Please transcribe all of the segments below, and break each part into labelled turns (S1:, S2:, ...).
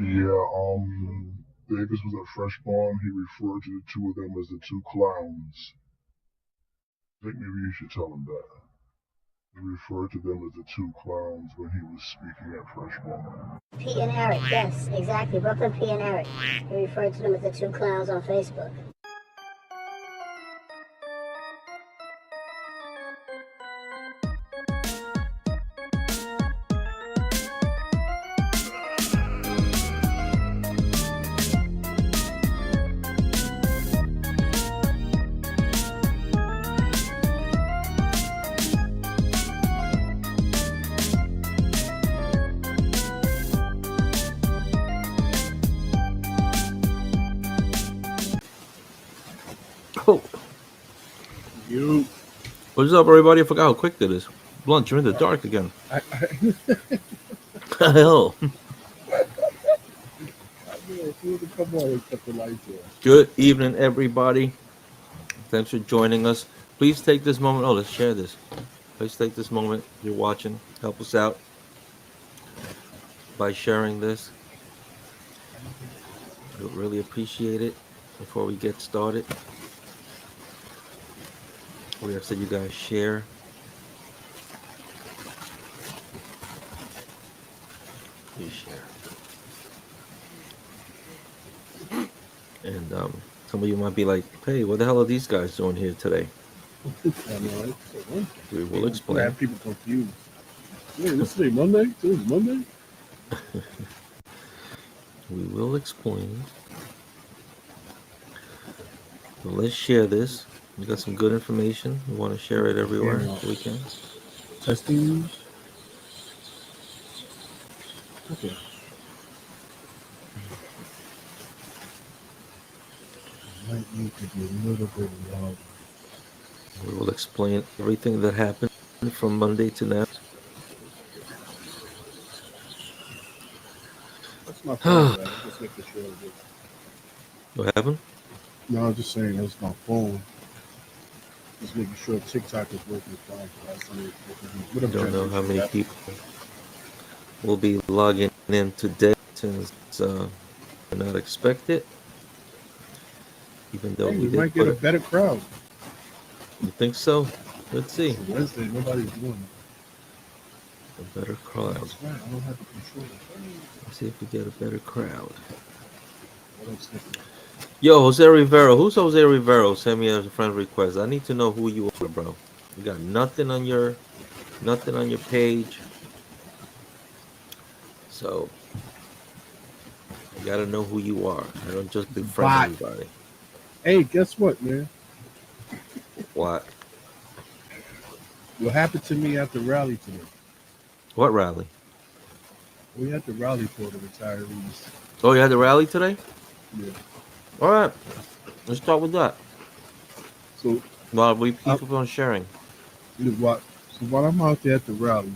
S1: Yeah, Davis was at Fresh Barn. He referred to the two of them as the two clowns. I think maybe you should tell him that. He referred to them as the two clowns when he was speaking at Fresh Barn.
S2: Pete and Eric, yes, exactly. Brooklyn Pete and Eric. He referred to them as the two clowns on Facebook.
S3: Oh.
S4: You.
S3: What's up, everybody? I forgot how quick it is. Blunt, you're in the dark again. Hell. Good evening, everybody. Thanks for joining us. Please take this moment. Oh, let's share this. Please take this moment. You're watching. Help us out by sharing this. I would really appreciate it. Before we get started, we ask that you guys share. Please share. And some of you might be like, hey, what the hell are these guys doing here today? We will explain.
S4: I have people confused. Hey, this is Monday? This is Monday?
S3: We will explain. So let's share this. We got some good information. We want to share it everywhere we can.
S4: Testing. Okay. Might need to be a little bit louder.
S3: We will explain everything that happened from Monday to now.
S4: That's my phone. Just making sure.
S3: What happened?
S4: No, I'm just saying that's my phone. Just making sure TikTok is working fine.
S3: I don't know how many people will be logging in today since they're not expected. Even though we
S4: might get a better crowd.
S3: You think so? Let's see.
S4: It's Wednesday, nobody's doing
S3: it. A better crowd.
S4: That's right. I don't have to control it.
S3: Let's see if we get a better crowd. Yo, Jose Rivero. Who's Jose Rivero? Send me a friend request. I need to know who you are, bro. You got nothing on your page. So you gotta know who you are. I don't just befriend anybody.
S4: Hey, guess what, man?
S3: What?
S4: What happened to me at the rally today?
S3: What rally?
S4: We had the rally for the retirees.
S3: Oh, you had the rally today?
S4: Yeah.
S3: All right. Let's start with that.
S4: So
S3: while we keep on sharing.
S4: So while I'm out there at the rally,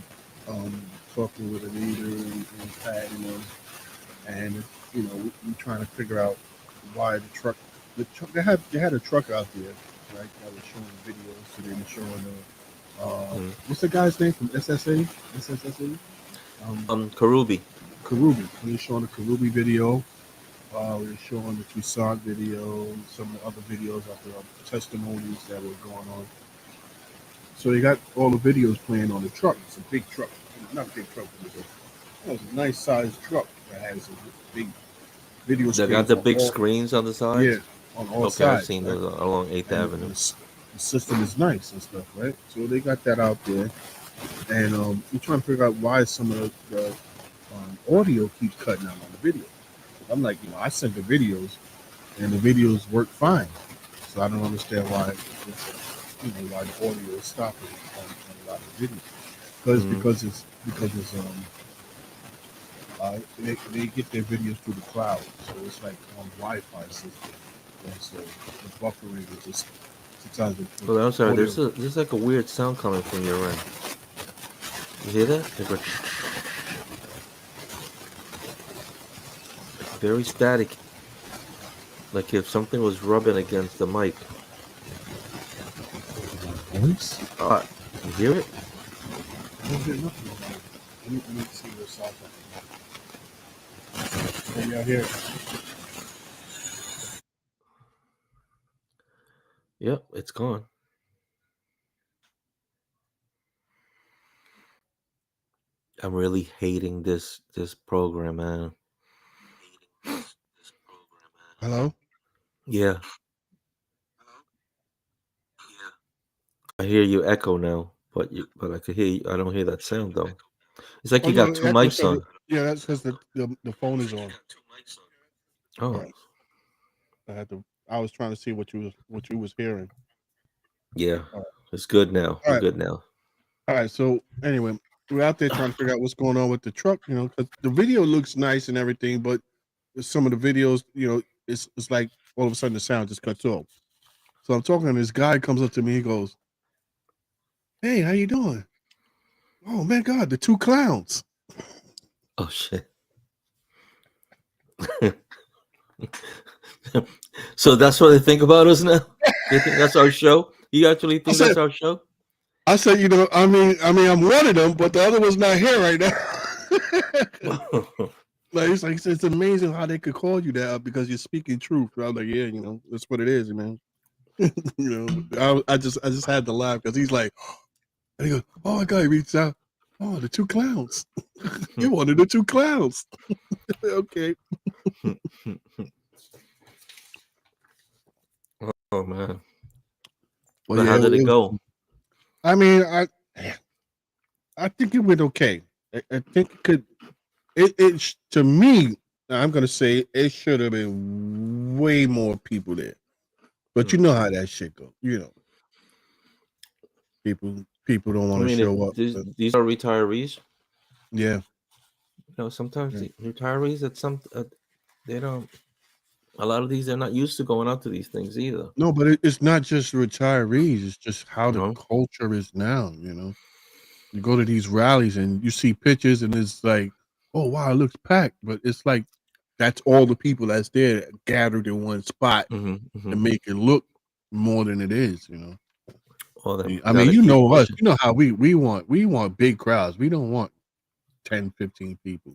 S4: talking with a leader and Pat, and we trying to figure out why the truck they had a truck out there, right? That was showing videos. So they were showing what's the guy's name from SSA?
S3: Carrube.
S4: Carrube. We were showing the Carrube video. We were showing the Toussaint video, some of the other videos of the testimonies that were going on. So they got all the videos playing on the truck. It's a big truck. Not a big truck, but it's a nice sized truck that has a big video screen.
S3: They got the big screens on the sides?
S4: Yeah, on all sides.
S3: Okay, I've seen those along 8th Avenue.
S4: The system is nice and stuff, right? So they got that out there. And we're trying to figure out why some of the audio keeps cutting out on the video. I'm like, I sent the videos, and the videos work fine. So I don't understand why, why the audio is stopping on a lot of videos. Because they get their videos through the cloud, so it's like on Wi-Fi system. And so the buffering is just sometimes.
S3: Well, I'm sorry. There's like a weird sound coming from your end. You hear that? Very static, like if something was rubbing against the mic.
S4: Voice?
S3: You hear it?
S4: I don't hear nothing. Let me see your sound. Can y'all hear it?
S3: Yep, it's gone. I'm really hating this program, man.
S4: Hello?
S3: Yeah. I hear you echo now, but I could hear you. I don't hear that sound though. It's like
S4: Oh
S3: you
S4: no,
S3: got two
S4: that's
S3: mics
S4: because
S3: on.
S4: that's because the phone is on.
S3: Oh,
S4: Right. I was trying to see what you was hearing.
S3: yeah.
S4: All right.
S3: It's good now. We're good now.
S4: All right. So anyway, we're out there trying to figure out what's going on with the truck, because the video looks nice and everything, but some of the videos, it's like all of a sudden the sound just cuts off. So I'm talking, and this guy comes up to me. He goes, "Hey, how you doing?" Oh man, God, the two clowns.
S3: Oh shit. So that's what they think about us now? They think that's our show? You actually think that's our show?
S4: I said, I mean, I'm one of them, but the other one's not here right now. Like it's amazing how they could call you that because you're speaking truth. I was like, yeah, that's what it is, man. I just had to laugh because he's like, and he goes, oh my God, he reaches out, oh, the two clowns. You're one of the two clowns. Okay.
S3: Oh man.
S4: Well,
S3: But
S4: yeah,
S3: how did it go?
S4: I mean, I think it went okay. I think it could. It to me, I'm gonna say it should have been way more people there. But you know how that shit goes. People don't want to show up.
S3: These are retirees.
S4: Yeah.
S3: Sometimes the retirees they don't. A lot of these they're not used to going out to these things either.
S4: No, but it's not just retirees. It's just how the culture is now. You go to these rallies and you see pictures, and it's like, oh wow, it looks packed. But it's like that's all the people that's there gathered in one spot to make it look more than it is. I mean, you know us. You know how we want big crowds. We don't want 10, 15 people.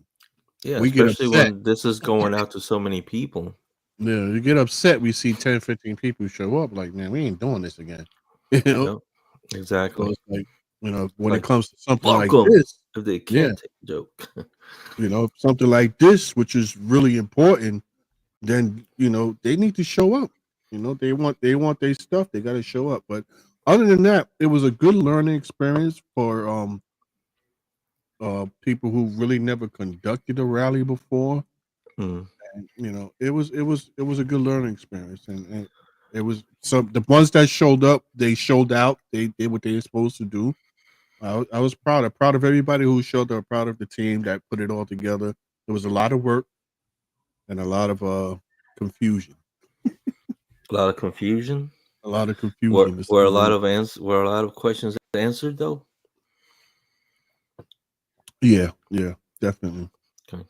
S3: Yeah,
S4: we
S3: especially
S4: get upset
S3: when this is going out to so many people.
S4: Yeah, you get upset. We see 10, 15 people show up. Like, man, we ain't doing this again.
S3: Exactly.
S4: So it's like, when it comes to something like
S3: welcome,
S4: this,
S3: if they can't take a joke.
S4: Something like this, which is really important, then they need to show up. They want their stuff. They got to show up. But other than that, it was a good learning experience for people who really never conducted a rally before. And, it was a good learning experience, and it was the ones that showed up, they showed out. They did what they were supposed to do. I was proud of everybody who showed up, proud of the team that put it all together. It was a lot of work and a lot of confusion.
S3: A lot of confusion.
S4: A lot of confusion.
S3: Were a lot of questions answered though?
S4: Yeah, definitely.
S3: Okay.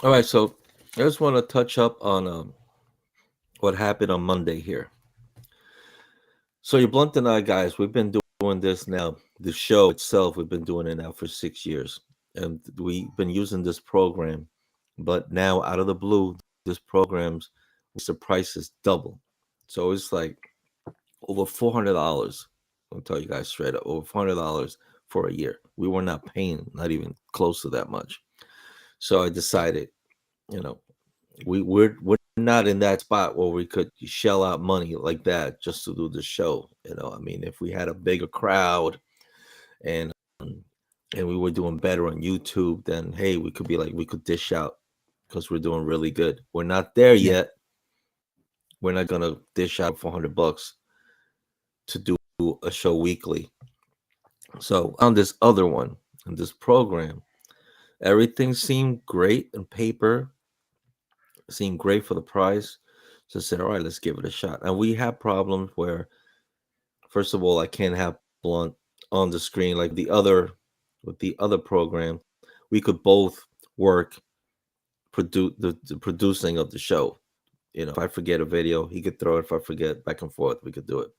S3: All right, so I just want to touch up on what happened on Monday here. So you Blunt and I, guys, we've been doing this now. The show itself, we've been doing it now for 6 years, and we've been using this program. But now, out of the blue, this program's the price is double. So it's like over $400. I'll tell you guys straight up, over $400 for a year. We were not paying, not even close to that much. So I decided, we're not in that spot where we could shell out money like that just to do the show. I mean, if we had a bigger crowd and we were doing better on YouTube, then hey, we could dish out because we're doing really good. We're not there yet. We're not gonna dish out $400 to do a show weekly. So on this other one, in this program, everything seemed great on paper, seemed great for the price. So I said, all right, let's give it a shot. And we have problems where, first of all, I can't have Blunt on the screen like with the other program. We could both work produce the producing of the show. If I forget a video, he could throw it. If I forget, back and forth, we could do it.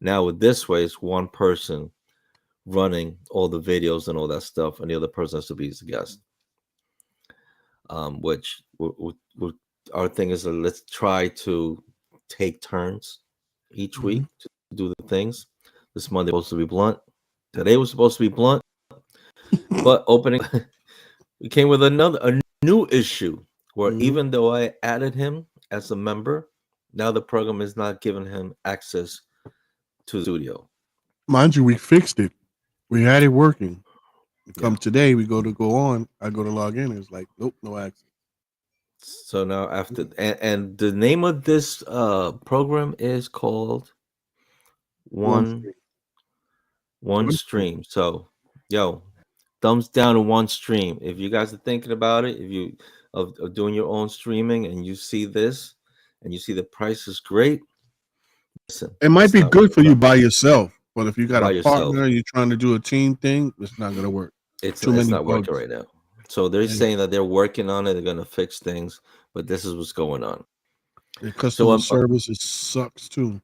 S3: Now with this way, it's one person running all the videos and all that stuff, and the other person has to be his guest. which our thing is let's try to take turns each week to do the things. This Monday was supposed to be blunt. Today was supposed to be blunt, but opening we came with a new issue where even though I added him as a member, now the program is not giving him access to the studio.
S4: Mind you, we fixed it. We had it working. Come today, we go on. I go to log in. It's like, nope, no access.
S3: So now after and the name of this program is called One Stream. So thumbs down to One Stream. If you guys are thinking about it, if you of doing your own streaming and you see this and you see the price is great, listen,
S4: it might be good for you by yourself, but if you got a partner and you're trying to do a team thing, it's not gonna work.
S3: It's not working right now. So they're saying that they're working on it. They're gonna fix things, but this is what's going on.
S4: The customer service sucks too.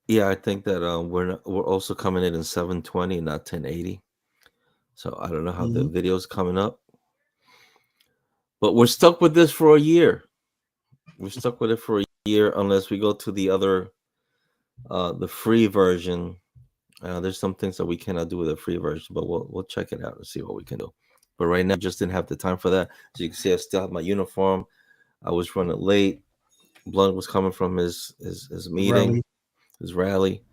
S3: Yeah, I think that we're also coming in 720, not 1080. So I don't know how the video's coming up, but we're stuck with this for a year. We're stuck with it for a year unless we go to the other, the free version. There's some things that we cannot do with the free version, but we'll check it out and see what we can do. But right now, just didn't have the time for that. As you can see, I still have my uniform. I was running late. Blunt was coming from his meeting, his rally.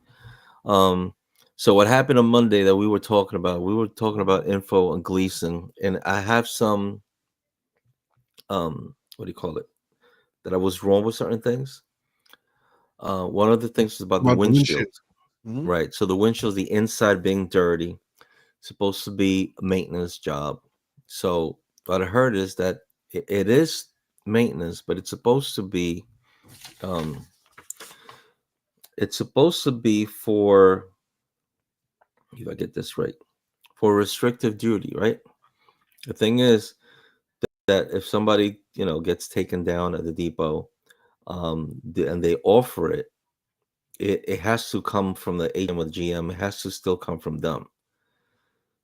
S3: So what happened on Monday that we were talking about info on Gleason, and I have some what do you call it? That I was wrong with certain things. One of the things is about the windshield. Right. So the windshield, the inside being dirty, supposed to be a maintenance job. So what I heard is that it is maintenance, but it's supposed to be for, if I get this right, for restrictive duty, right? The thing is that if somebody gets taken down at the depot, and they offer it, it has to come from the AGM with GM. It has to still come from them.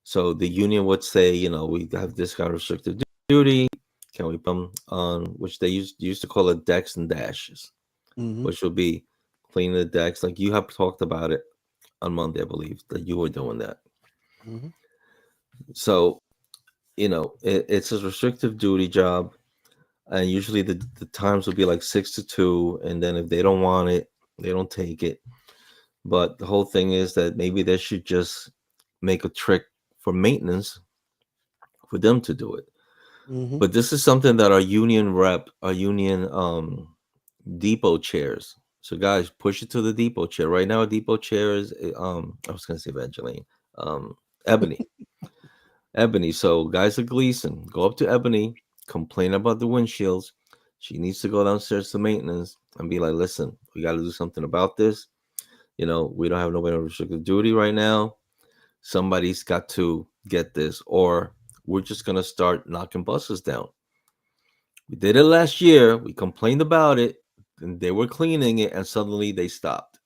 S3: So the union would say, we have this kind of restrictive duty. Can we put them on, which they used to call it decks and dashes, which would be cleaning the decks. Like you have talked about it on Monday, I believe, that you were doing that. So, it's a restrictive duty job. And usually the times will be like 6 to 2. And then if they don't want it, they don't take it. But the whole thing is that maybe they should just make a trick for maintenance for them to do it. But this is something that our union depot chairs. So guys, push it to the depot chair. Right now, a depot chair is I was gonna say Evangeline, Ebony. Ebony. So guys at Gleason, go up to Ebony, complain about the windshields. She needs to go downstairs to maintenance and be like, listen, we got to do something about this. We don't have nobody on restricted duty right now. Somebody's got to get this, or we're just going to start knocking buses down. We did it last year. We complained about it, and they were cleaning it, and suddenly they stopped.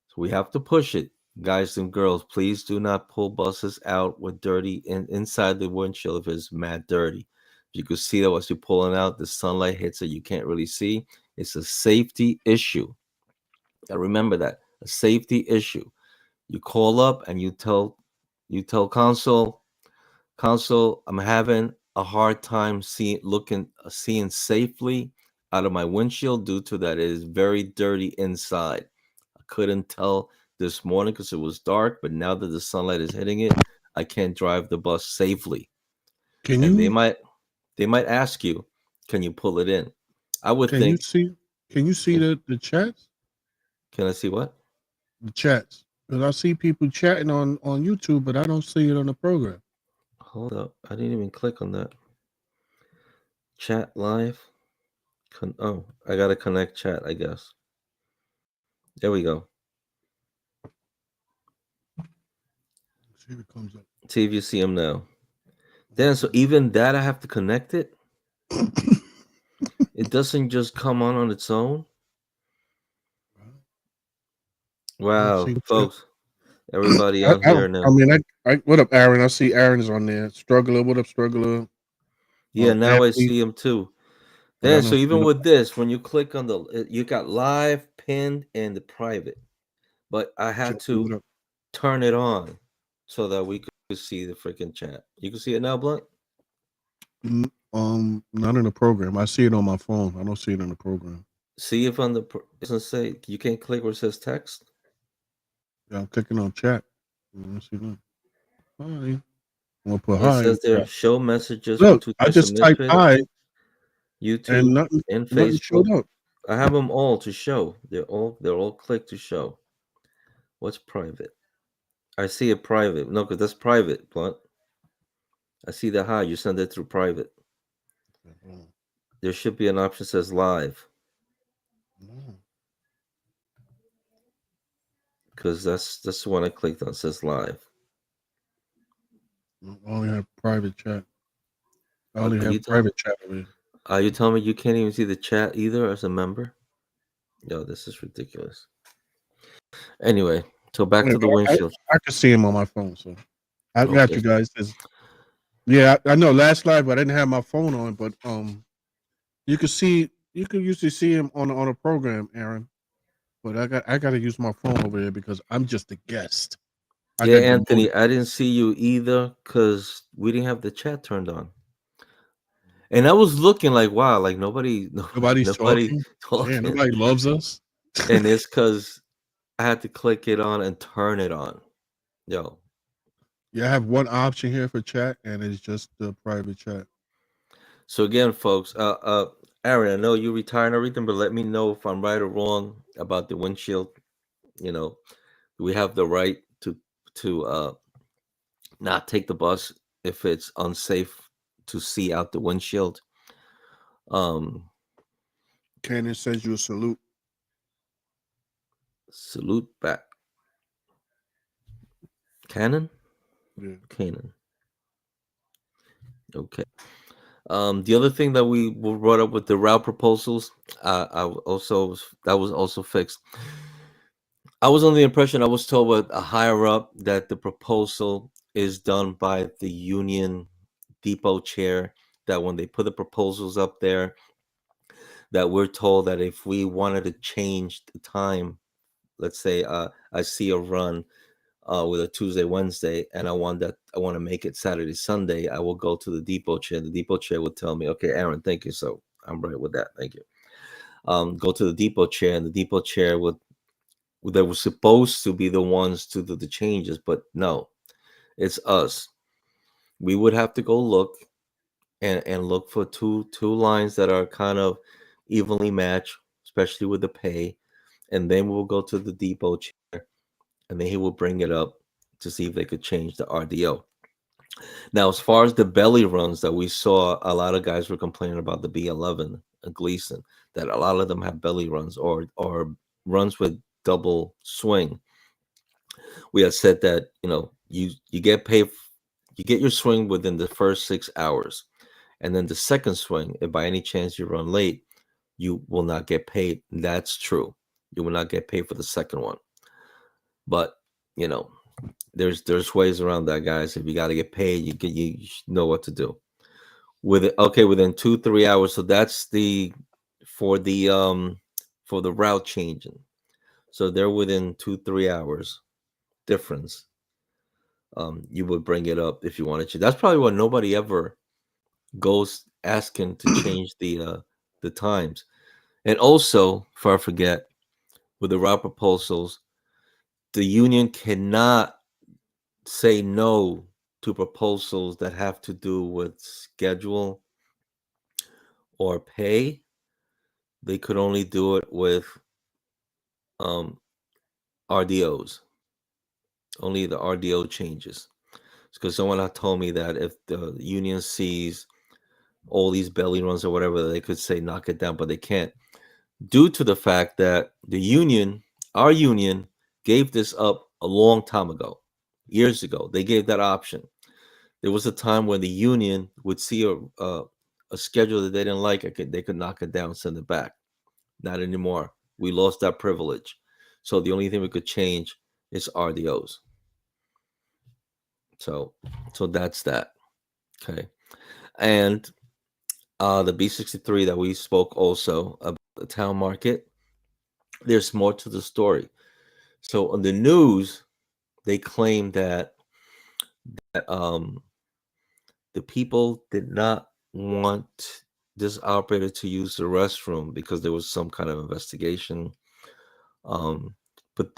S3: So we have to push it. Guys and girls, please do not pull buses out with dirty inside the windshield if it's mad dirty. You can see that as you're pulling out, the sunlight hits it. You can't really see. It's a safety issue. Now remember that, a safety issue. You call up and you tell console, I'm having a hard time seeing safely out of my windshield due to that it is very dirty inside. I couldn't tell this morning because it was dark, but now that the sunlight is hitting it, I can't drive the bus safely. They might ask you, can you pull it in? I would think.
S4: Can you see the chats?
S3: Can I see what?
S4: The chats. Because I see people chatting on YouTube, but I don't see it on the program.
S3: Hold up. I didn't even click on that. Chat live. I got to connect chat, I guess. There we go.
S4: See if it comes up.
S3: See if you see them now. Then, so even that I have to connect it? It doesn't just come on its own? Wow, folks. Everybody on here now.
S4: I mean, what up, Aaron? I see Aaron's on there. Struggler, what up, Struggler?
S3: Yeah, now I
S4: Anthony,
S3: see them too.
S4: but I
S3: Then,
S4: don't
S3: so
S4: see
S3: even
S4: no.
S3: with this, when you click on you got live, pinned, and the private. But I had
S4: Jesse, what
S3: to
S4: up?
S3: turn it on so that we could see the freaking chat. You can see it now, Blunt?
S4: Not in the program. I see it on my phone. I don't see it in the program.
S3: See if on the it doesn't say you can't click where it says text.
S4: Yeah, I'm clicking on chat. Let's see that. Hi. I'm gonna put
S3: It
S4: hi in
S3: says there
S4: chat.
S3: show messages for
S4: Look,
S3: two
S4: I
S3: types of
S4: just typed
S3: message,
S4: hi and
S3: YouTube and
S4: nothing showed
S3: Facebook.
S4: up.
S3: I have them all to show. They're all clicked to show. What's private? I see it private. No, because that's private, Blunt. I see the hi. You send it through private. There should be an option that says live. Because that's the one I clicked on. It says live.
S4: I only have private chat. I only
S3: You
S4: have private chat over here.
S3: Are you telling me you can't even see the chat either as a member? Yo, this is ridiculous. Anyway, so back to the windshield.
S4: I can see him on my phone, so I got
S3: Okay.
S4: you guys. Yeah, I know. Last live, I didn't have my phone on, but you can usually see him on a program, Aaron. But I got to use my phone over here because I'm just a guest.
S3: Yeah, Anthony, I didn't see you either because we didn't have the chat turned on. And I was looking like, wow, like nobody's
S4: talking. Yeah, nobody loves us.
S3: And it's because I had to click it on and turn it on. Yo.
S4: Yeah, I have one option here for chat, and it's just the private chat.
S3: So again, folks, Aaron, I know you retired and everything, but let me know if I'm right or wrong about the windshield. You know, we have the right to not take the bus if it's unsafe to see out the windshield.
S4: Cannon sends you a salute.
S3: Salute back. Cannon?
S4: Yeah.
S3: Cannon. Okay. The other thing that we brought up with the route proposals, that was also fixed. I was under the impression, I was told with a higher up that the proposal is done by the union depot chair, that when they put the proposals up there, that we're told that if we wanted to change the time, let's say I see a run with a Tuesday, Wednesday, and I want to make it Saturday, Sunday, I will go to the depot chair. The depot chair would tell me, okay, Aaron, thank you. So I'm right with that. Thank you. Go to the depot chair, and the depot chair they were supposed to be the ones to do the changes, but no, it's us. We would have to go look and look for two lines that are kind of evenly matched, especially with the pay, and then we'll go to the depot chair, and then he will bring it up to see if they could change the RDO. Now, as far as the belly runs that we saw, a lot of guys were complaining about the B11 Gleason, that a lot of them have belly runs or runs with double swing. We had said that, you get paid, you get your swing within the first 6 hours. And then the second swing, if by any chance you run late, you will not get paid. That's true. You will not get paid for the second one. But, there's ways around that, guys. If you got to get paid, you know what to do. Within 2-3 hours. So that's for the route changing. So they're within 2-3 hours difference. You would bring it up if you wanted to. That's probably why nobody ever goes asking to change the times. And also, before I forget, with the route proposals, the union cannot say no to proposals that have to do with schedule or pay. They could only do it with RDOs. Only the RDO changes. Because someone had told me that if the union sees all these belly runs or whatever, they could say knock it down, but they can't. Due to the fact that our union, gave this up a long time ago, years ago. They gave that option. There was a time when the union would see a schedule that they didn't like, they could knock it down, send it back. Not anymore. We lost that privilege. So the only thing we could change is RDOs. So that's that. Okay. And The B63 that we spoke also about the town market. There's more to the story. So on the news, they claim that the people did not want this operator to use the restroom because there was some kind of investigation. But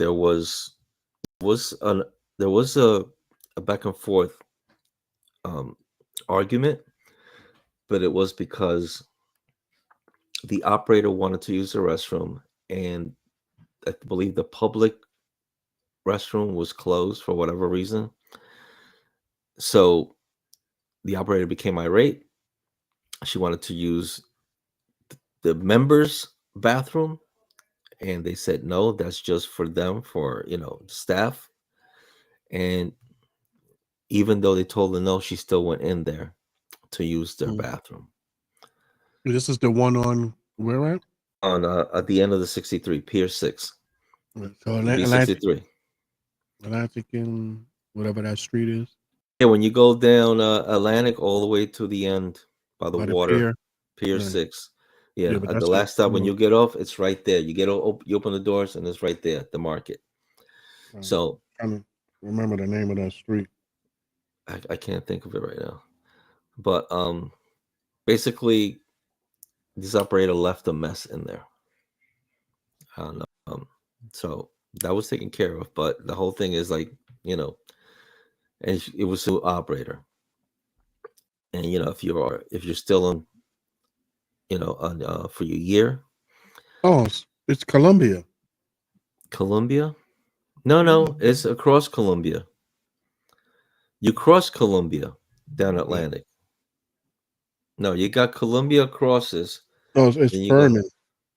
S3: was an there was a back and forth argument, but it was because the operator wanted to use the restroom, and I believe the public restroom was closed for whatever reason. So the operator became irate. She wanted to use the members' bathroom, and they said no, that's just for them, for staff. And even though they told her no, she still went in there to use their bathroom.
S4: This is the one on where at?
S3: On at the end of the 63, Pier 6.
S4: So
S3: B63.
S4: Atlantic and whatever that street is.
S3: Yeah, when you go down Atlantic all the way to the end by the
S4: By the
S3: water,
S4: pier.
S3: Pier 6. Yeah,
S4: but
S3: at the
S4: that's
S3: last stop when you get off, it's right there. You you open the doors and it's right there, the market. So
S4: trying to remember the name of that street.
S3: I can't think of it right now. But basically this operator left a mess in there. I don't know. So that was taken care of, but the whole thing is like, and it was a operator. And if you're still on, on for your year.
S4: Oh, it's Columbia.
S3: Columbia? No, it's across Columbia. You cross Columbia down Atlantic. No, you got Columbia crosses.
S4: Oh, it's Furman.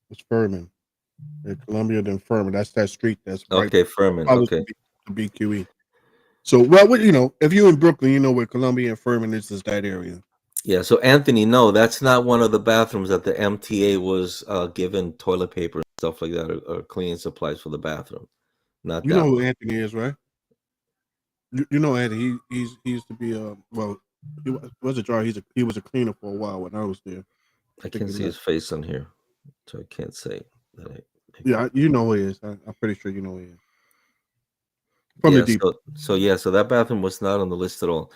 S4: It's Furman. Columbia, then Furman. That's that street. That's right.
S3: Okay, Furman. Okay.
S4: The BQE. So, well, if you're in Brooklyn, you know where Columbia and Furman is that area.
S3: Yeah. So, Anthony, no, that's not one of the bathrooms that the MTA was given toilet paper and stuff like that, or cleaning supplies for the bathroom. Not
S4: you
S3: that
S4: know who
S3: one.
S4: Anthony is, right? You know Anthony. He used to be he was a driver. He was a cleaner for a while when I was there.
S3: I can't see his face on here, so I can't say that.
S4: Yeah, you know who he is. I'm pretty sure you know who he is. From the deep.
S3: So that bathroom was not on the list at all.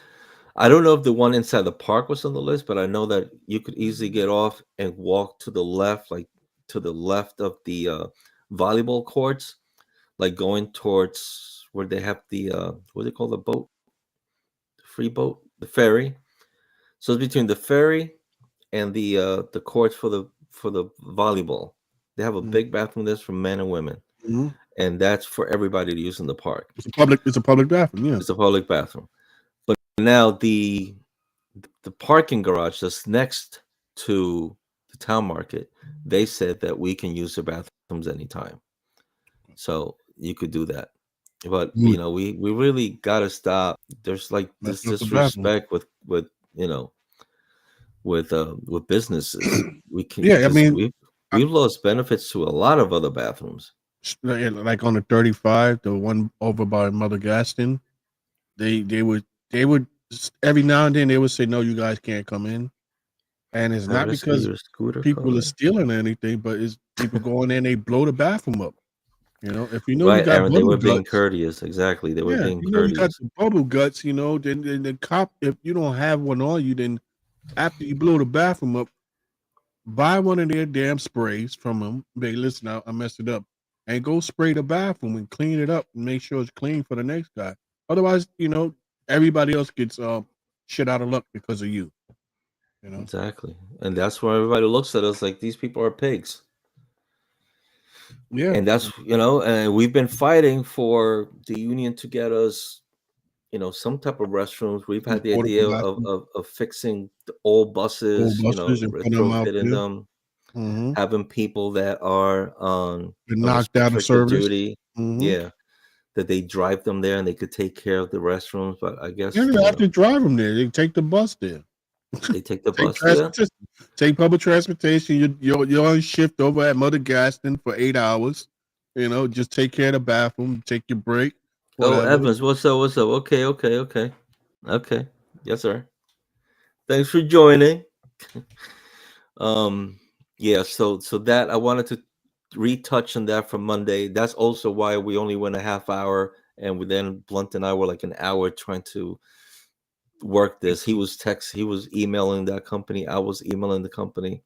S3: I don't know if the one inside the park was on the list, but I know that you could easily get off and walk to the left, like to the left of the volleyball courts, like going towards where they have the what do they call the boat, the free boat, the ferry. So it's between the ferry and the courts for the volleyball. They have a big bathroom that's for men and women, and that's for everybody to use in the park.
S4: It's a public bathroom. Yeah,
S3: it's a public bathroom. But now the parking garage that's next to the town market, they said that we can use the bathrooms anytime, so you could do that. But we really got to stop. There's like this disrespect with with businesses. We can.
S4: Yeah, I mean,
S3: we've lost benefits to a lot of other bathrooms.
S4: Like on the 35, the one over by Mother Gaston, they would every now and then they would say, no, you guys can't come in. And it's not because people are stealing anything, but it's people going in, they blow the bathroom up. If you know,
S3: right,
S4: you got
S3: Aaron, they were being courteous. Exactly. They were being courteous.
S4: You got the bubble guts, then the cop, if you don't have one on you, then after you blow the bathroom up, buy one of their damn sprays from them. They listen, I messed it up. And go spray the bathroom and clean it up and make sure it's clean for the next guy. Otherwise, everybody else gets shit out of luck because of you.
S3: Exactly. And that's why everybody looks at us like these people are pigs.
S4: Yeah.
S3: And that's, and we've been fighting for the union to get us, some type of restrooms. We've had the idea of fixing the old buses, retrofitting them. Mm-hmm. Having people that are on
S4: knocked out of service
S3: duty, that they drive them there and they could take care of the restrooms. But I guess
S4: you don't have to drive them there. They take the bus there.
S3: They take the bus there.
S4: Take public transportation. You're on shift over at Mother Gaston for 8 hours. Just take care of the bathroom. Take your break.
S3: Whatever. Oh, Evans, what's up? What's up? Okay. Yes, sir. Thanks for joining. Yeah, so that I wanted to retouch on that from Monday. That's also why we only went a half hour, and then Blunt and I were like an hour trying to work this. He was emailing that company, I was emailing the company,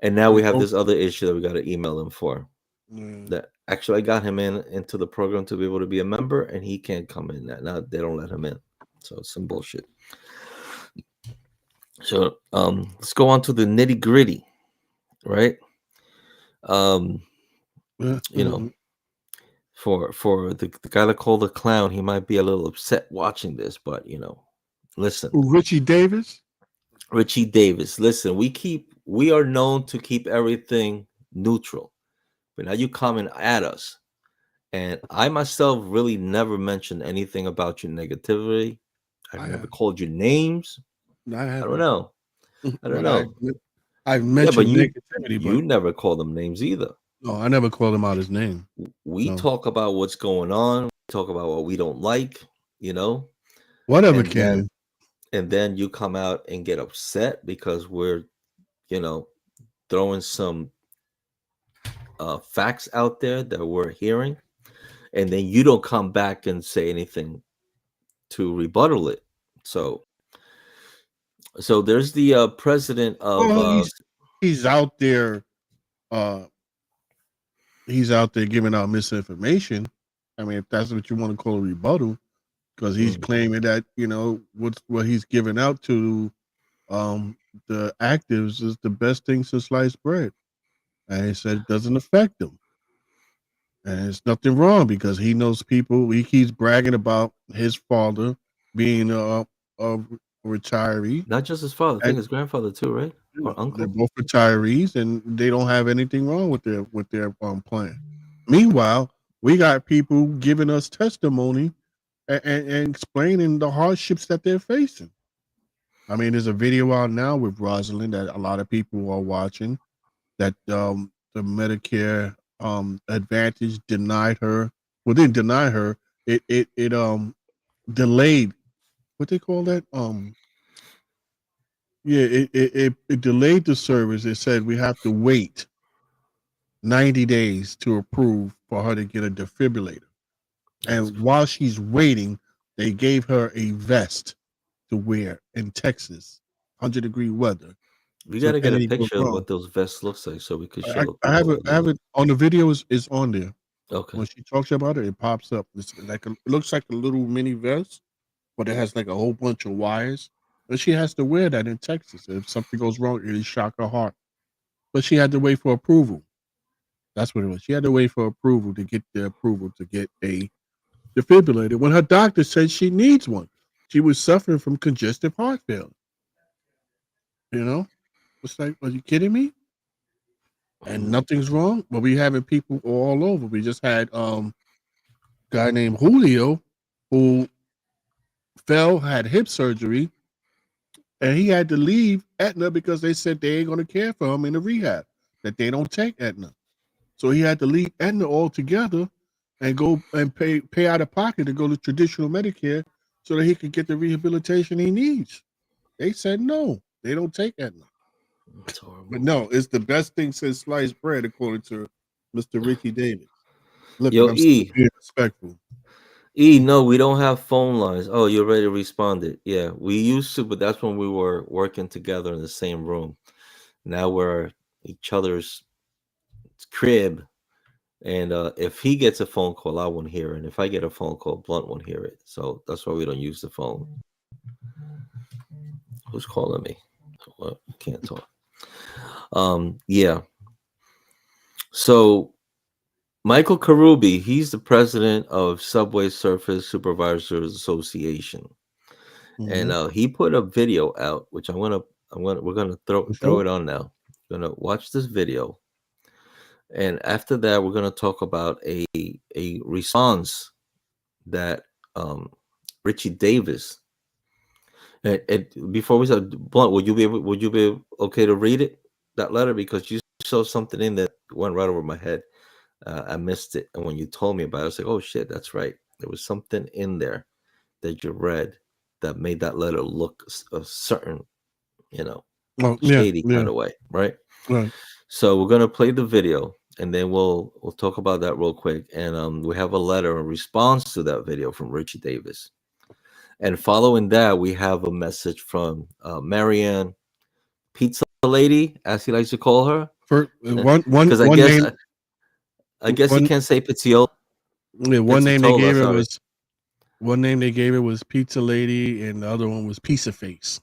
S3: and now we have this other issue that we got to email him for. That actually I got him into the program to be able to be a member, and he can't come in. Now they don't let him in, so it's some bullshit. So let's go on to the nitty gritty, right? You know, for the guy that called the clown, he might be a little upset watching this, but listen,
S4: Richie Davis.
S3: Listen, we are known to keep everything neutral, but now you coming at us, and I myself really never mentioned anything about your negativity. I've never called you names. I don't know. I don't know.
S4: I've mentioned negativity,
S3: you
S4: but
S3: never called them names either.
S4: No, I never called him out his name.
S3: We talk about what's going on. We talk about what we don't like,
S4: Whatever,
S3: Ken. And then you come out and get upset because we're, throwing some facts out there that we're hearing. And then you don't come back and say anything to rebuttal it. So there's the president of
S4: he's out there giving out misinformation. I mean, if that's what you want to call a rebuttal, because he's claiming that what he's giving out to the actives is the best thing since sliced bread, and he said it doesn't affect them, and there's nothing wrong because he knows people. He keeps bragging about his father being a retiree,
S3: not just his father, I think his grandfather too, right? Or uncle.
S4: They're both retirees, and they don't have anything wrong with their plan. Meanwhile, we got people giving us testimony and explaining the hardships that they're facing. I mean, there's a video out now with Rosalind that a lot of people are watching. That the Medicare Advantage denied her. Well, didn't deny her. It delayed. What they call that? Yeah, it delayed the service. It said we have to wait 90 days to approve for her to get a defibrillator. And while she's waiting, they gave her a vest to wear in Texas, 100-degree weather.
S3: We got to get a picture of what those vests looks like so we could show.
S4: I have it on the video. Is on there.
S3: Okay.
S4: When she talks about it, it pops up. It's like it looks like a little mini vest, but it has like a whole bunch of wires. But she has to wear that in Texas. If something goes wrong, it'll shock her heart. But she had to wait for approval. That's what it was. She had to wait for approval to get a defibrillator when her doctor said she needs one. She was suffering from congestive heart failure. It's like, are you kidding me? And nothing's wrong. But we having people all over. We just had a guy named Julio who had hip surgery, and he had to leave Aetna because they said they ain't going to care for him in the rehab, that they don't take Aetna. So he had to leave Aetna altogether and go and pay out of pocket to go to traditional Medicare so that he could get the rehabilitation he needs. They said no, they don't take Aetna.
S3: That's horrible.
S4: But no, it's the best thing since sliced bread, according to Mr. Ricky Davis. Look,
S3: Yo,
S4: I'm being respectful.
S3: No, we don't have phone lines. Oh, you already responded. Yeah, we used to, but that's when we were working together in the same room. Now we're each other's crib, and if he gets a phone call, I won't hear it. And if I get a phone call, Blunt won't hear it. So that's why we don't use the phone. Who's calling me? Well, I can't talk. Yeah. So Michael Carrube, he's the president of Subway Surface Supervisors Association, and he put a video out, which we're gonna throw it on now. We're gonna watch this video, and after that, we're gonna talk about a response that Richie Davis. And before we start, Blunt, would you be okay to read it, that letter, because you saw something in that went right over my head. I missed it, and when you told me about it, I was like, "Oh shit, that's right." There was something in there that you read that made that letter look a certain,
S4: Oh, yeah,
S3: shady
S4: yeah,
S3: kind of way, right?
S4: right.
S3: So we're gonna play the video, and then we'll talk about that real quick. And we have a letter in response to that video from Richie Davis. And following that, we have a message from Marianne, Pizza Lady, as he likes to call her,
S4: For
S3: because
S4: one name,
S3: I guess he
S4: one
S3: can't say Pizziola.
S4: yeah,
S3: Pizzitola, sorry.
S4: one name they gave it was Pizza Lady, and the other one was Pizza Face.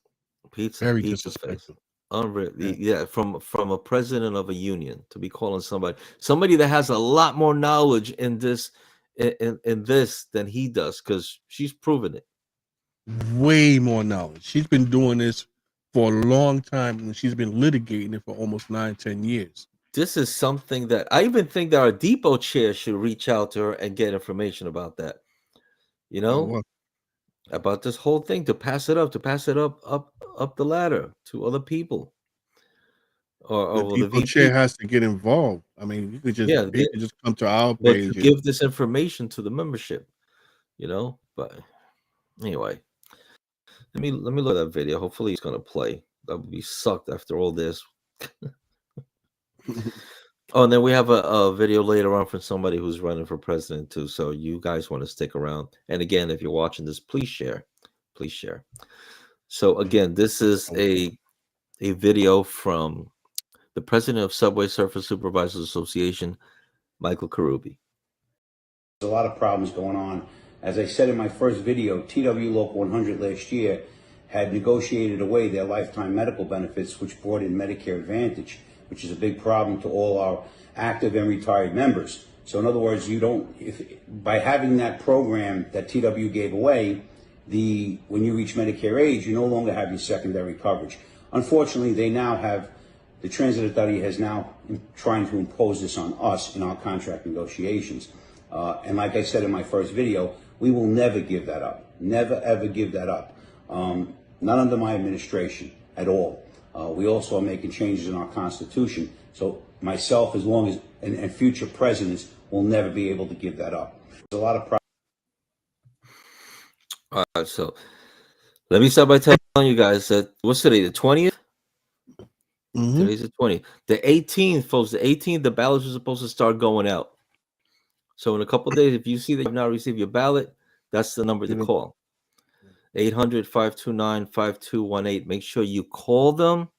S4: Very
S3: Pizza face.
S4: disrespectful.
S3: Unreal.
S4: Yeah.
S3: Yeah, from a president of a union to be calling somebody that has a lot more knowledge in this in this than he does, because she's proven it.
S4: Way more knowledge. She's been doing this for a long time, and she's been litigating it for almost 9-10 years.
S3: This is something that I even think that our depot chair should reach out to her and get information about that. You know, about this whole thing, to pass it up the ladder to other people.
S4: The
S3: Or the
S4: depot chair
S3: VP.
S4: has to get involved. I mean, you could
S3: Yeah,
S4: just come to our
S3: but to
S4: page.
S3: give this information to the membership, but anyway, let me look at that video. Hopefully it's gonna play. That would be sucked after all this. Oh, and then we have a video later on from somebody who's running for president too. So you guys want to stick around. And again, if you're watching this, please share. Please share. So again, this is a video from the president of Subway Surface Supervisors Association, Michael Carrube.
S5: There's a lot of problems going on. As I said in my first video, TW Local 100 last year had negotiated away their lifetime medical benefits, which brought in Medicare Advantage, which is a big problem to all our active and retired members. So in other words, by having that program that TW gave away, when you reach Medicare age, you no longer have your secondary coverage. Unfortunately, the Transit Authority has now trying to impose this on us in our contract negotiations. And like I said in my first video, we will never give that up. Never, ever give that up. Not under my administration at all. We also are making changes in our Constitution. So myself, as long as, and future presidents will never be able to give that up. There's a lot of problems.
S3: All right, so let me start by telling you guys that what's today, the 20th?
S4: Mm-hmm.
S3: Today's the 20th. The 18th, folks, the ballots are supposed to start going out. So in a couple of days, if you see that you have not received your ballot, that's the number to call. 800-529-5218. Make sure you call them.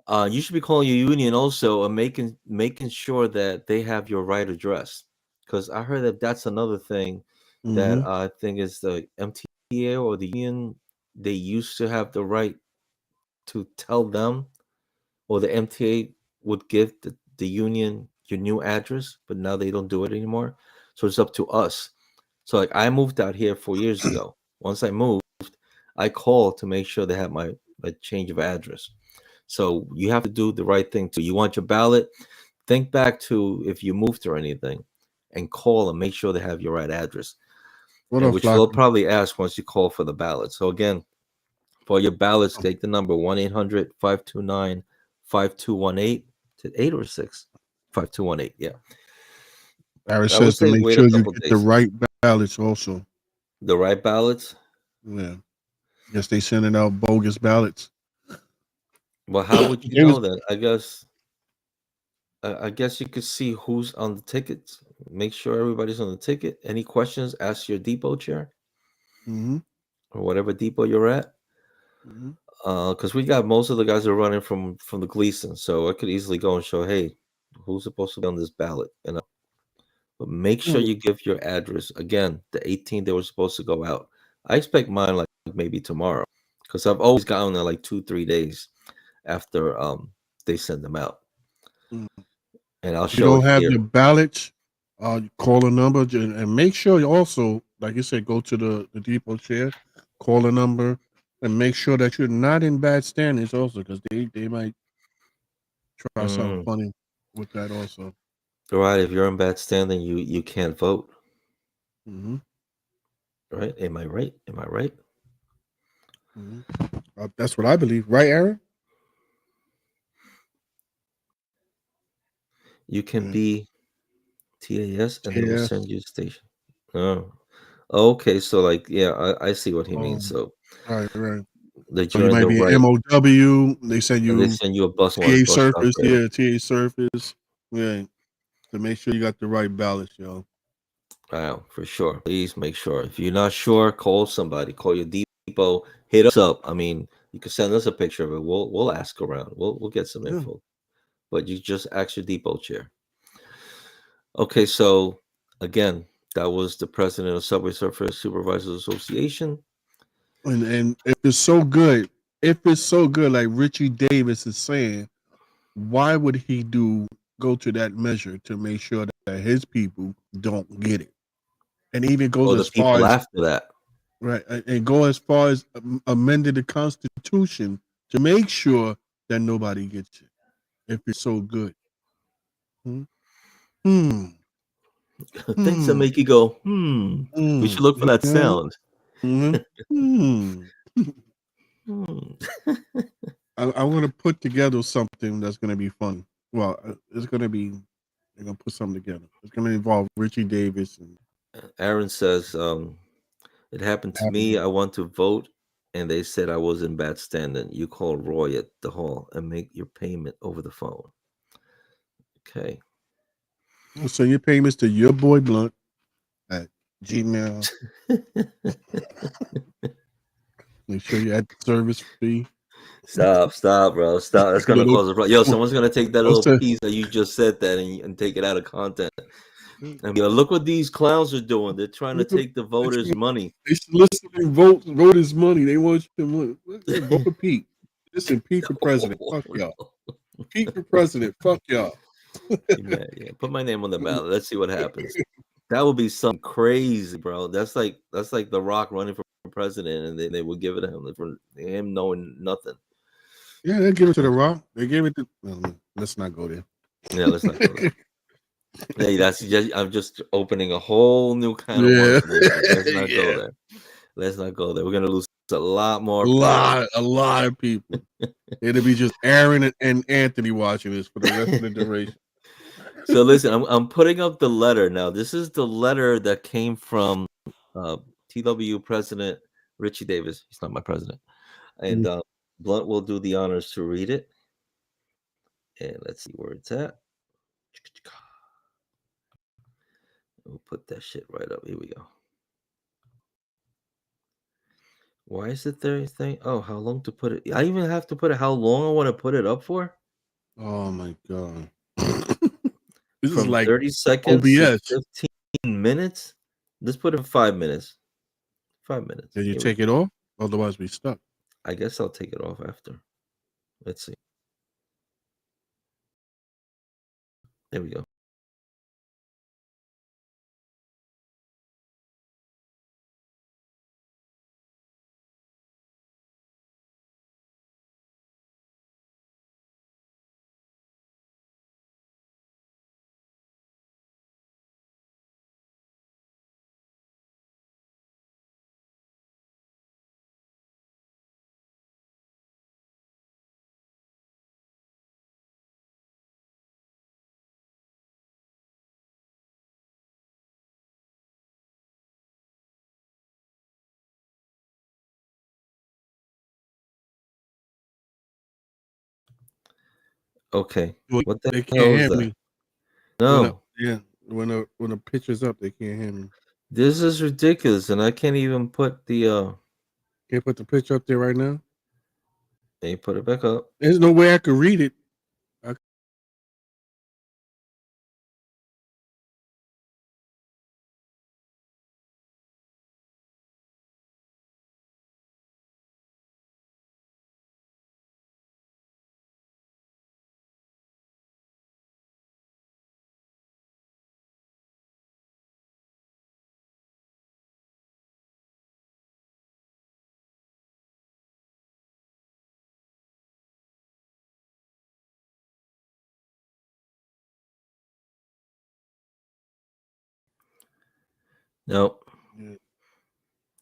S3: You should be calling your union also and making sure that they have your right address. Because I heard that that's another thing that I think is the MTA or the union. They used to have the right to tell them, or the MTA would give the union your new address, but now they don't do it anymore. So it's up to us. So like I moved out here 4 years ago. Once I moved, I called to make sure they have my change of address. So you have to do the right thing too. You want your ballot, think back to if you moved or anything and call and make sure they have your right address. Which they'll probably ask once you call for the ballot. So again, for your ballots, take the number 1-800-529-5218 to 8 or 6. 5218, yeah.
S4: Aaron says to make sure you get the right ballots also.
S3: The right ballots?
S4: Yeah. Guess they sending out bogus ballots.
S3: Well, how would you know that? I guess you could see who's on the tickets. Make sure everybody's on the ticket. Any questions, ask your depot chair. Or whatever depot you're at. Because we got most of the guys that are running from the Gleason. So I could easily go and show, hey, who's supposed to be on this ballot? But make sure you give your address. Again, the 18th, they were supposed to go out. I expect mine like maybe tomorrow. Because I've always gotten there like 2-3 days after they send them out. And I'll show
S4: you don't have your ballots, call a number and make sure you also, like you said, go to the depot chair, call a number, and make sure that you're not in bad standings also, because they might try something funny with that also.
S3: Right, if you're in bad standing, you can't vote. Right? Am I right?
S4: That's what I believe, right, Aaron?
S3: You can be TAS and they will send you a station. Oh, okay. So like, yeah, I see what he means. So
S4: right.
S3: that
S4: So
S3: you're
S4: you
S3: in
S4: might
S3: the
S4: be
S3: right,
S4: an MOW. They send
S3: and they
S4: you
S3: send you a bus
S4: TA
S3: bus stop
S4: surface.
S3: there.
S4: Yeah, TA surface. Yeah, to make sure you got the right balance, yo.
S3: Wow, for sure. Please make sure. If you're not sure, call somebody. Call your depot. Hit us up. I mean, you can send us a picture of it. We'll ask around. We'll get some
S4: Yeah.
S3: info. But you just ask your depot chair. Okay, so again, that was the president of Subway Surfers Supervisors Association.
S4: And if it's so good, like Richie Davis is saying, why would he go to that measure to make sure that his people don't get it? And even goes
S3: Or the
S4: as far
S3: people
S4: as
S3: after that.
S4: right, and go as far as amended the Constitution to make sure that nobody gets it. If it's so good,
S3: Things that make you go, We should look for that
S4: yeah.
S3: sound. Hmm.
S4: I'm gonna put together something that's gonna be fun. Well, it's gonna be. They're gonna put something together. It's gonna involve Richie Davis and
S3: Aaron says, it happened to me. I want to vote, and they said I was in bad standing. You call Roy at the hall and make your payment over the phone. Okay.
S4: send your payments to your boy Blunt at Gmail. Make sure you add the service fee.
S3: Stop, bro. Stop. That's gonna cause a problem. Yo, someone's gonna take that little piece that you just said that and take it out of content. And be like, look what these clowns are doing. They're trying to take the voters' money.
S4: They soliciting voters' money. They want your money. Vote for Pete. Listen, Pete for president. Fuck y'all. Pete for president. Fuck y'all.
S3: Yeah. Put my name on the ballot. Let's see what happens. That would be something crazy, bro. That's like The Rock running for president, and they would give it to him for him knowing nothing.
S4: Yeah, they give it to The Rock. They gave it to. Let's not go there.
S3: Yeah, let's not go there. Hey, I'm just opening a whole new kind of worms. Let's not go there. Let's not go there. We're gonna lose a lot more.
S4: A lot of people. It'll be just Aaron and Anthony watching this for the rest of the duration.
S3: So listen, I'm putting up the letter now. This is the letter that came from TW President Richie Davis. He's not my president, and Blunt will do the honors to read it. And let's see where it's at. We'll put that shit right up. Here we go. Why is it there? Thing? Oh, how long to put it? I even have to put it. How long I want to put it up for?
S4: Oh my god! This
S3: From
S4: is like
S3: 30 seconds
S4: OBS.
S3: to 15 minutes. Let's put it 5 minutes. 5 minutes.
S4: Can you take it off? Otherwise, we stuck.
S3: I guess I'll take it off after. Let's see. There we go. Okay. What the
S4: They
S3: hell
S4: can't
S3: is
S4: hear
S3: that?
S4: me.
S3: No.
S4: When the picture's up, they can't hear me.
S3: This is ridiculous, and I can't even put the
S4: Can't put the picture up there right now.
S3: They put it back up.
S4: There's no way I could read it.
S3: No.
S4: Yeah.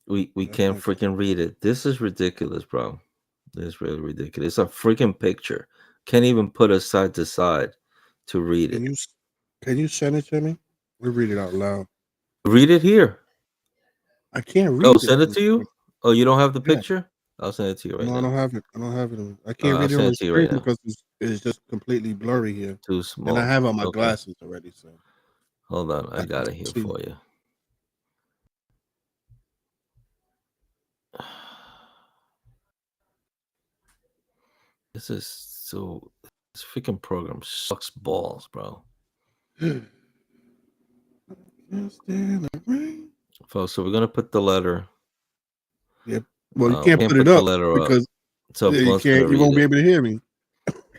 S3: We can't freaking read it. This is ridiculous, bro. This is really ridiculous. It's a freaking picture. Can't even put it side to side to read it.
S4: Can you send it to me? We'll read it out loud.
S3: Read it here.
S4: I can't read
S3: Oh,
S4: it.
S3: send it to you? Oh, you don't have the picture? I'll send it to you right
S4: No, I
S3: now.
S4: don't have it. I don't have it. I can't
S3: I'll
S4: read it
S3: send
S4: on
S3: it
S4: the
S3: to you
S4: screen
S3: right now.
S4: because it's just completely blurry here,
S3: Too
S4: and I
S3: small.
S4: have on my
S3: Okay.
S4: glasses already. So
S3: Hold on. I
S4: I
S3: got
S4: can
S3: it here
S4: see.
S3: for you. This is so. This freaking program sucks balls, bro.
S4: Can't stand the rain.
S3: Folks, so we're gonna put the letter.
S4: Yep. Well, you can't
S3: Can't
S4: put it
S3: put the
S4: up
S3: letter up,
S4: because
S3: so
S4: you
S3: Blunt's gonna
S4: can't. You
S3: read
S4: won't be
S3: it.
S4: able to hear me.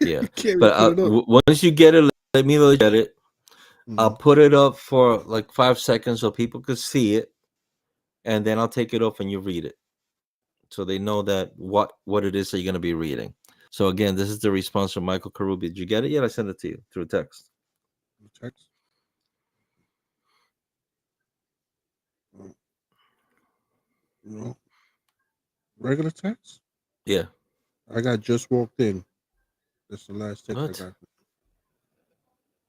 S3: Yeah,
S4: You can't
S3: but
S4: put it up.
S3: once you get it, let me look at it. I'll
S4: Mhm.
S3: put it up for like 5 seconds so people can see it, and then I'll take it off and you read it, so they know that what it is that you're gonna be reading. So again, this is the response from Michael Carrube. Did you get it yet? I sent it to you through text.
S4: Text. No. Regular text.
S3: Yeah.
S4: I got just walked in. That's the last text I
S3: What?
S4: got.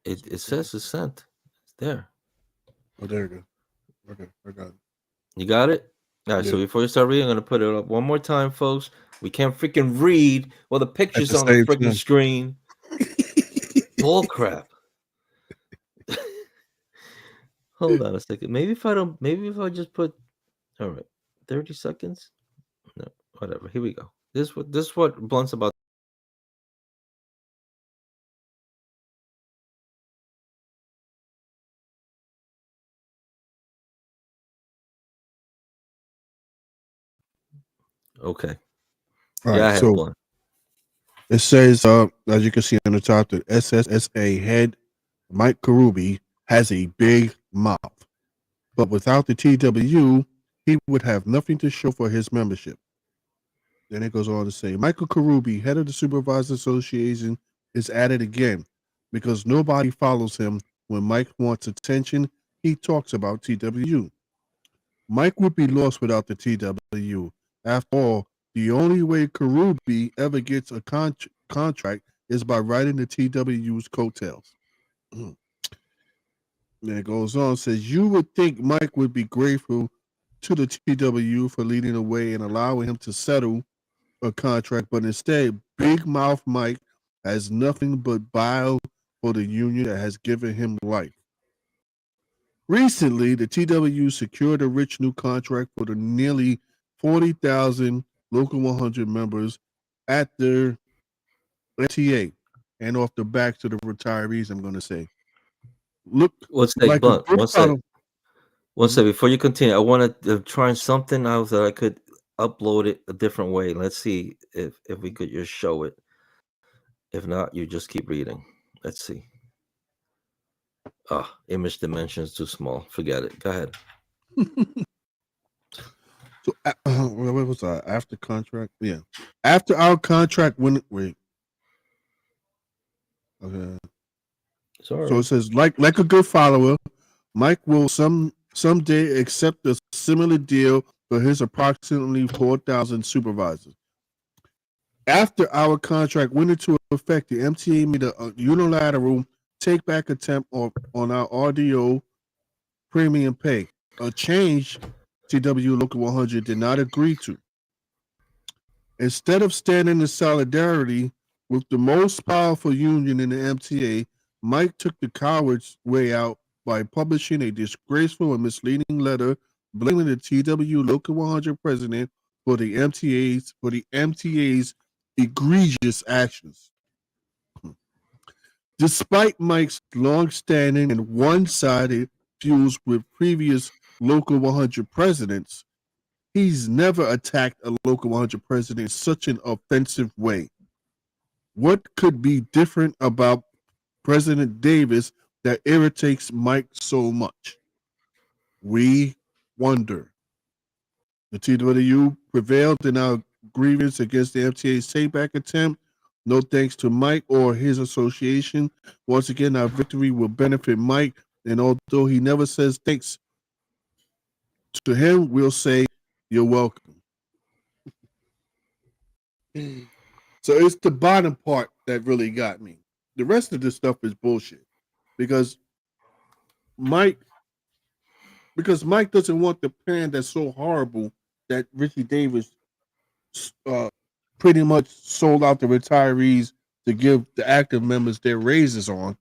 S3: It says it's sent. It's there.
S4: Oh, there you go. Okay, I got it.
S3: You got it? All right, so
S4: Yeah.
S3: before you start reading, I'm going to put it up one more time, folks. We can't freaking read while the
S4: At
S3: picture's
S4: the
S3: on the
S4: same
S3: freaking
S4: time.
S3: screen. Bull crap. Hold on a second. Maybe if I just put, all right, 30 seconds? No, whatever. Here we go. This is what Blunt's about. Okay.
S4: All
S3: Yeah,
S4: right,
S3: I have
S4: so
S3: Blunt.
S4: it says, as you can see on the top, the SSSA head, Mike Carrube, has a big mouth. But without the TWU, he would have nothing to show for his membership. Then it goes on to say, Michael Carrube, head of the Supervisors Association, is at it again because nobody follows him. When Mike wants attention, he talks about TWU. Mike would be lost without the TWU. After all, the only way Carrube ever gets a contract is by riding the TWU's coattails. Then it goes on, says, you would think Mike would be grateful to the TWU for leading the way and allowing him to settle a contract, but instead, Big Mouth Mike has nothing but bile for the union that has given him life. Recently, the TWU secured a rich new contract for the nearly 40,000 Local 100 members at their MTA and off the backs of the retirees, I'm going to say. Look
S3: One sec,
S4: like a
S3: Blunt.
S4: good fellow.
S3: One sec. Before you continue, I wanted to try something else that I could upload it a different way. Let's see if we could just show it. If not, you just keep reading. Let's see. Image dimensions too small. Forget it. Go ahead.
S4: So, what was that? After contract? Yeah. After our contract, wait. Okay.
S3: Sorry.
S4: So it says, like a good follower, Mike will someday accept a similar deal for his approximately 4,000 supervisors. After our contract went into effect, the MTA made a unilateral take back attempt on our RDO premium pay, a change TW Local 100 did not agree to. Instead of standing in solidarity with the most powerful union in the MTA, Mike took the coward's way out by publishing a disgraceful and misleading letter blaming the TW Local 100 president for the MTA's egregious actions. Despite Mike's long-standing and one-sided feuds with previous Local 100 presidents, he's never attacked a Local 100 president in such an offensive way. What could be different about President Davis that irritates Mike so much? We wonder. The TWU prevailed in our grievance against the MTA's take-back attempt. No thanks to Mike or his association. Once again, our victory will benefit Mike, and although he never says thanks to him, we'll say, you're welcome. So it's the bottom part that really got me. The rest of this stuff is bullshit because Mike doesn't want the plan that's so horrible that Richie Davis pretty much sold out the retirees to give the active members their raises on.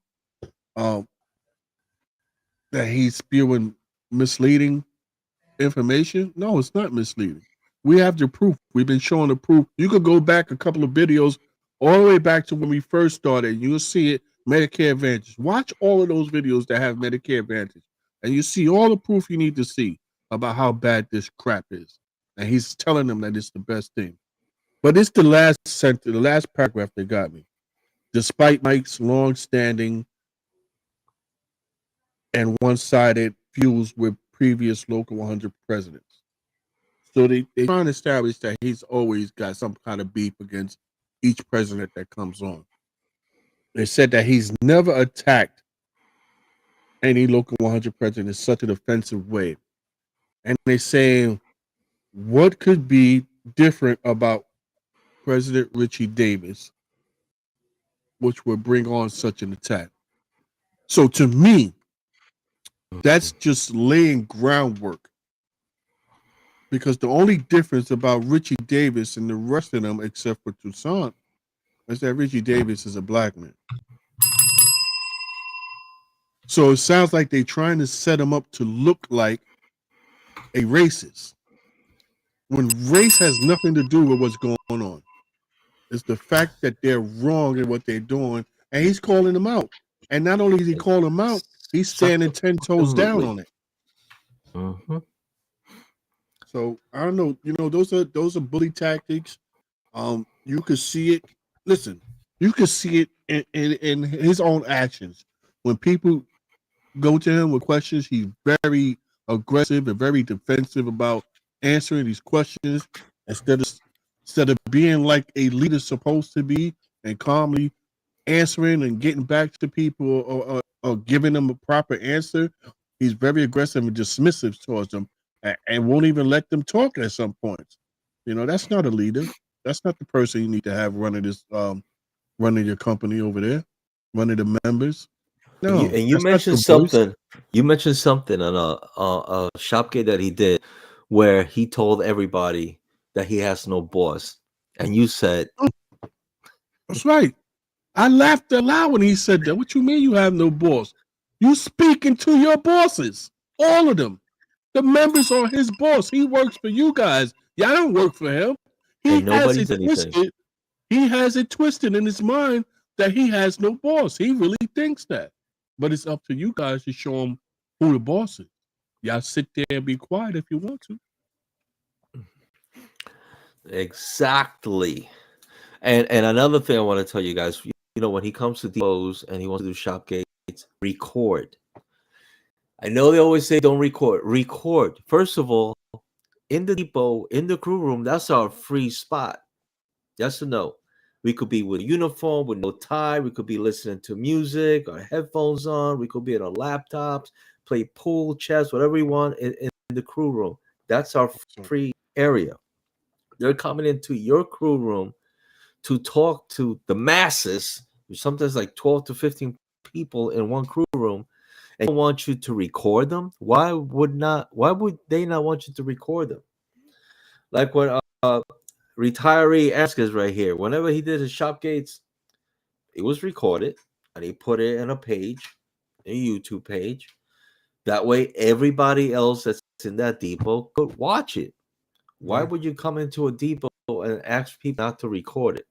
S4: That he's spewing misleading information. No, it's not misleading. We have the proof. We've been showing the proof. You could go back a couple of videos all the way back to when we first started. You'll see it, Medicare Advantage. Watch all of those videos that have Medicare Advantage, and you see all the proof you need to see about how bad this crap is. And he's telling them that it's the best thing. But it's the last sentence, the last paragraph that got me. Despite Mike's long-standing and one-sided feuds with previous Local 100 presidents. So they trying to establish that he's always got some kind of beef against each president that comes on. They said that he's never attacked any Local 100 president in such an offensive way. And they're saying, what could be different about President Richie Davis, which would bring on such an attack? So to me, that's just laying groundwork. Because the only difference about Richie Davis and the rest of them, except for Toussaint, is that Richie Davis is a black man. So it sounds like they're trying to set him up to look like a racist, when race has nothing to do with what's going on. It's the fact that they're wrong in what they're doing, and he's calling them out. And not only does he call them out, he's standing 10 toes down on it.
S3: Mm-hmm.
S4: So I don't know. You know, those are bully tactics. You could see it. Listen, you could see it in his own actions. When people go to him with questions, he's very aggressive and very defensive about answering these questions instead of being like a leader's supposed to be and calmly answering and getting back to people or giving them a proper answer. He's very aggressive and dismissive towards them and won't even let them talk at some points. You know, that's not a leader. That's not the person you need to have running this, running your company over there, running the members. No,
S3: and you mentioned something. You mentioned something on a Shopgate that he did, where he told everybody that he has no boss, and you said,
S4: "That's right." I laughed aloud when he said that. What you mean you have no boss? You speaking to your bosses, all of them. The members are his boss. He works for you guys. Y'all don't work for him. He has it twisted. He has it twisted in his mind that he has no boss. He really thinks that. But it's up to you guys to show him who the boss is. Y'all sit there and be quiet if you want to.
S3: Exactly. And another thing I want to tell you guys, you know, when he comes to depots and he wants to do shop gates, record. I know they always say don't record. Record. First of all, in the depot, in the crew room, that's our free spot. Yes or no? We could be with a uniform, with no tie. We could be listening to music, our headphones on. We could be on our laptops, play pool, chess, whatever we want in the crew room. That's our free area. They're coming into your crew room to talk to the masses, sometimes like 12 to 15 people in one crew room, and they want you to record them. Why would they not want you to record them? Like when retiree Askers right here, whenever he did his shop gates, it was recorded and he put it in a page, a YouTube page. That way everybody else that's in that depot could watch it. Why would you come into a depot and ask people not to record it?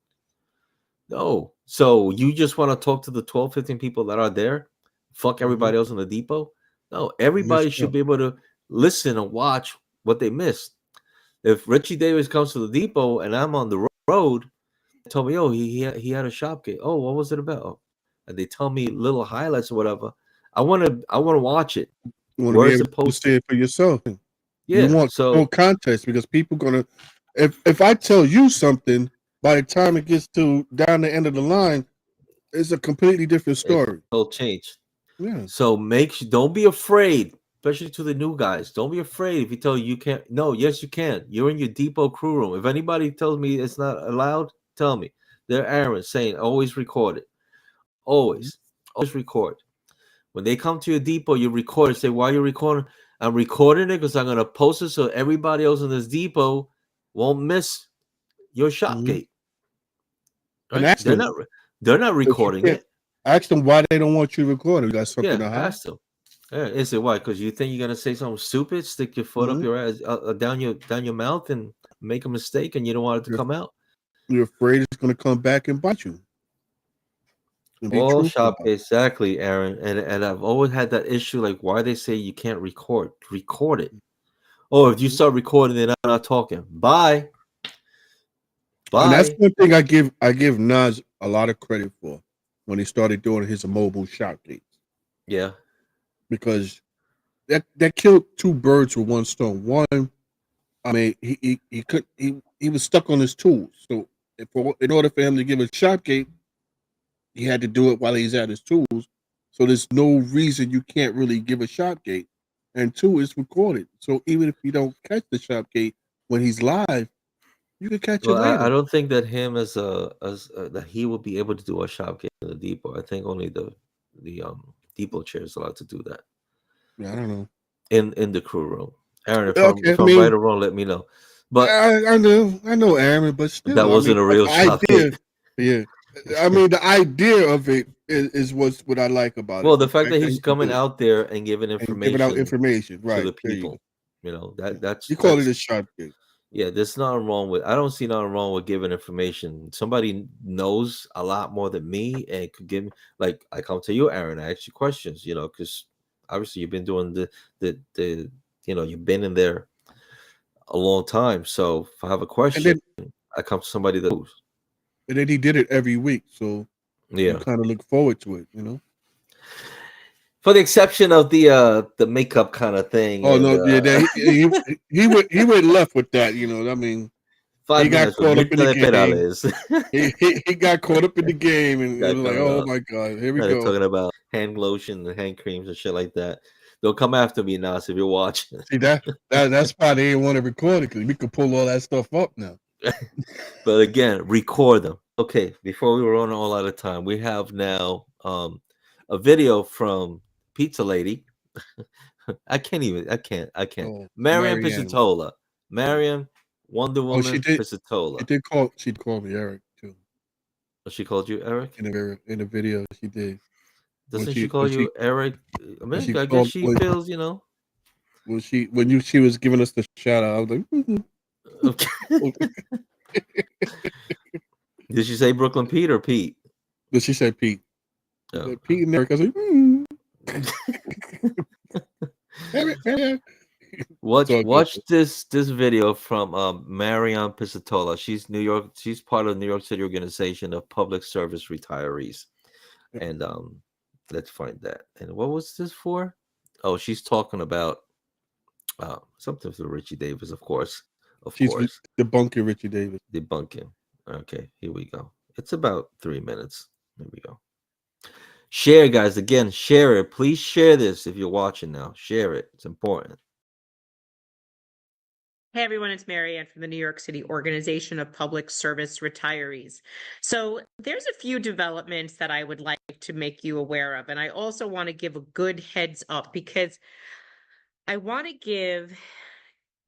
S3: No. So you just want to talk to the 12, 15 people that are there? Fuck everybody else in the depot? No, everybody should be able to listen and watch what they missed. If Richie Davis comes to the depot and I'm on the road, they told me, oh, he had a shop gate. Oh, what was it about? And they tell me little highlights or whatever. I want to watch it.
S4: You want to be able to see it for yourself.
S3: Yeah.
S4: You want full context, because people gonna, if I tell you something, by the time it gets to down the end of the line, it's a completely different story.
S3: It'll change.
S4: Yeah.
S3: So don't be afraid, especially to the new guys. Don't be afraid if you tell you can't. No, yes, you can. You're in your depot crew room. If anybody tells me it's not allowed, tell me. They're errands saying always record it. Always record. When they come to your depot, you record it. Say, why are you recording? I'm recording it because I'm going to post it so everybody else in this depot won't miss your
S4: Mhm.
S3: Shopgate.
S4: And
S3: Right?
S4: ask them.
S3: They're not
S4: But you
S3: recording
S4: can't
S3: it.
S4: ask them why they don't want you to record it. You got something
S3: Yeah,
S4: to hide?
S3: ask them. Yeah, is it why? Because you think you're gonna say something stupid, stick your foot up
S4: Mhm.
S3: your ass, down your mouth, and make a mistake, and you don't want it to
S4: You're,
S3: come out.
S4: you're afraid it's going to come back and bite you. And be
S3: All
S4: truthful
S3: shop
S4: about it.
S3: exactly, Aaron. And I've always had that issue, like why they say you can't record. Record it. Oh, if you
S4: Mhm.
S3: start recording, they're not talking. Bye.
S4: And that's
S3: Bye.
S4: one thing I give Nas a lot of credit for when he started doing his mobile shop gates,
S3: Yeah.
S4: because that killed two birds with one stone. One, I mean, he was stuck on his tools. So in order for him to give a shop gate, he had to do it while he's at his tools. So there's no reason you can't really give a shop gate. And two, it's recorded. So even if you don't catch the shop gate when he's live, you can catch it
S3: Well, I
S4: later.
S3: don't think that him as that he will be able to do a shop game in the depot. I think only the depot chair is allowed to do that
S4: Yeah, I don't know.
S3: in the crew room. Aaron,
S4: Okay,
S3: if
S4: I
S3: I'm right
S4: mean,
S3: or wrong, let me know. But
S4: I know, Aaron, but
S3: that
S4: still, I mean,
S3: wasn't a
S4: the
S3: real shop
S4: idea,
S3: gate.
S4: yeah, I mean, the idea of it is what I like about
S3: Well,
S4: it.
S3: the
S4: The
S3: fact
S4: fact
S3: that
S4: that he
S3: he's
S4: can
S3: coming
S4: do it
S3: out there and giving
S4: and giving out
S3: information
S4: information,
S3: to
S4: right?
S3: the
S4: There you go.
S3: people,
S4: Yeah.
S3: that's
S4: You call it
S3: that's
S4: a shop gate.
S3: yeah. There's nothing wrong with. I don't see nothing wrong with giving information. Somebody knows a lot more than me and could give me, like, I come to you, Aaron. I ask you questions, because obviously you've been doing the you've been in there a long time. So if I have a
S4: And
S3: question,
S4: then
S3: I come to somebody that knows.
S4: he did it every week, so you
S3: Yeah.
S4: kind of look forward to it.
S3: For the exception of the makeup kind of thing
S4: Oh
S3: and
S4: no, yeah, he went left with that. I mean, he
S3: five
S4: got
S3: minutes with
S4: caught up in
S3: Mirta
S4: the
S3: de
S4: game.
S3: Perales.
S4: He got caught up in the game, and it
S3: Got
S4: was like,
S3: coming
S4: oh
S3: about.
S4: my god, here we go.
S3: Talking about hand lotion and hand creams and shit like that. They'll come after me, Nas, if you're watching.
S4: See that's why they didn't want to record it, because we could pull all that stuff up now.
S3: But again, record them. Okay, before we run all out of time, we have now a video from Pizza Lady. I can't.
S4: Oh,
S3: Marianne
S4: Marianne.
S3: Pizzitola. Marianne, Wonder
S4: Oh, she
S3: Woman
S4: did. She
S3: Pizzitola.
S4: did call. She called me Eric too.
S3: Oh, she called you Eric?
S4: In the video, she did. When
S3: Doesn't she
S4: she
S3: call
S4: when she
S3: you Eric? I
S4: when
S3: mean,
S4: she
S3: I guess
S4: called
S3: she feels.
S4: she was giving us the shout out, I was like,
S3: Okay. Did she say Brooklyn Pete or Pete?
S4: but she said Pete. She
S3: Oh.
S4: said Pete and Eric. I was like, Eric, Eric. It's all good.
S3: Watch this video from Marianne Pizzitola. She's part of the New York City organization of public service retirees. And let's find that. And what was this for? Oh, she's talking about something for Richie Davis, of course. Of
S4: She's
S3: course.
S4: debunking Richie Davis.
S3: Debunking. Okay, here we go. It's about 3 minutes. Here we go. Share, guys. Again, share it. Please share this if you're watching now. Share it. It's important.
S6: Hey everyone, it's Marianne from the New York City Organization of Public Service Retirees. So there's a few developments that I would like to make you aware of. And I also want to give a good heads up, because I want to give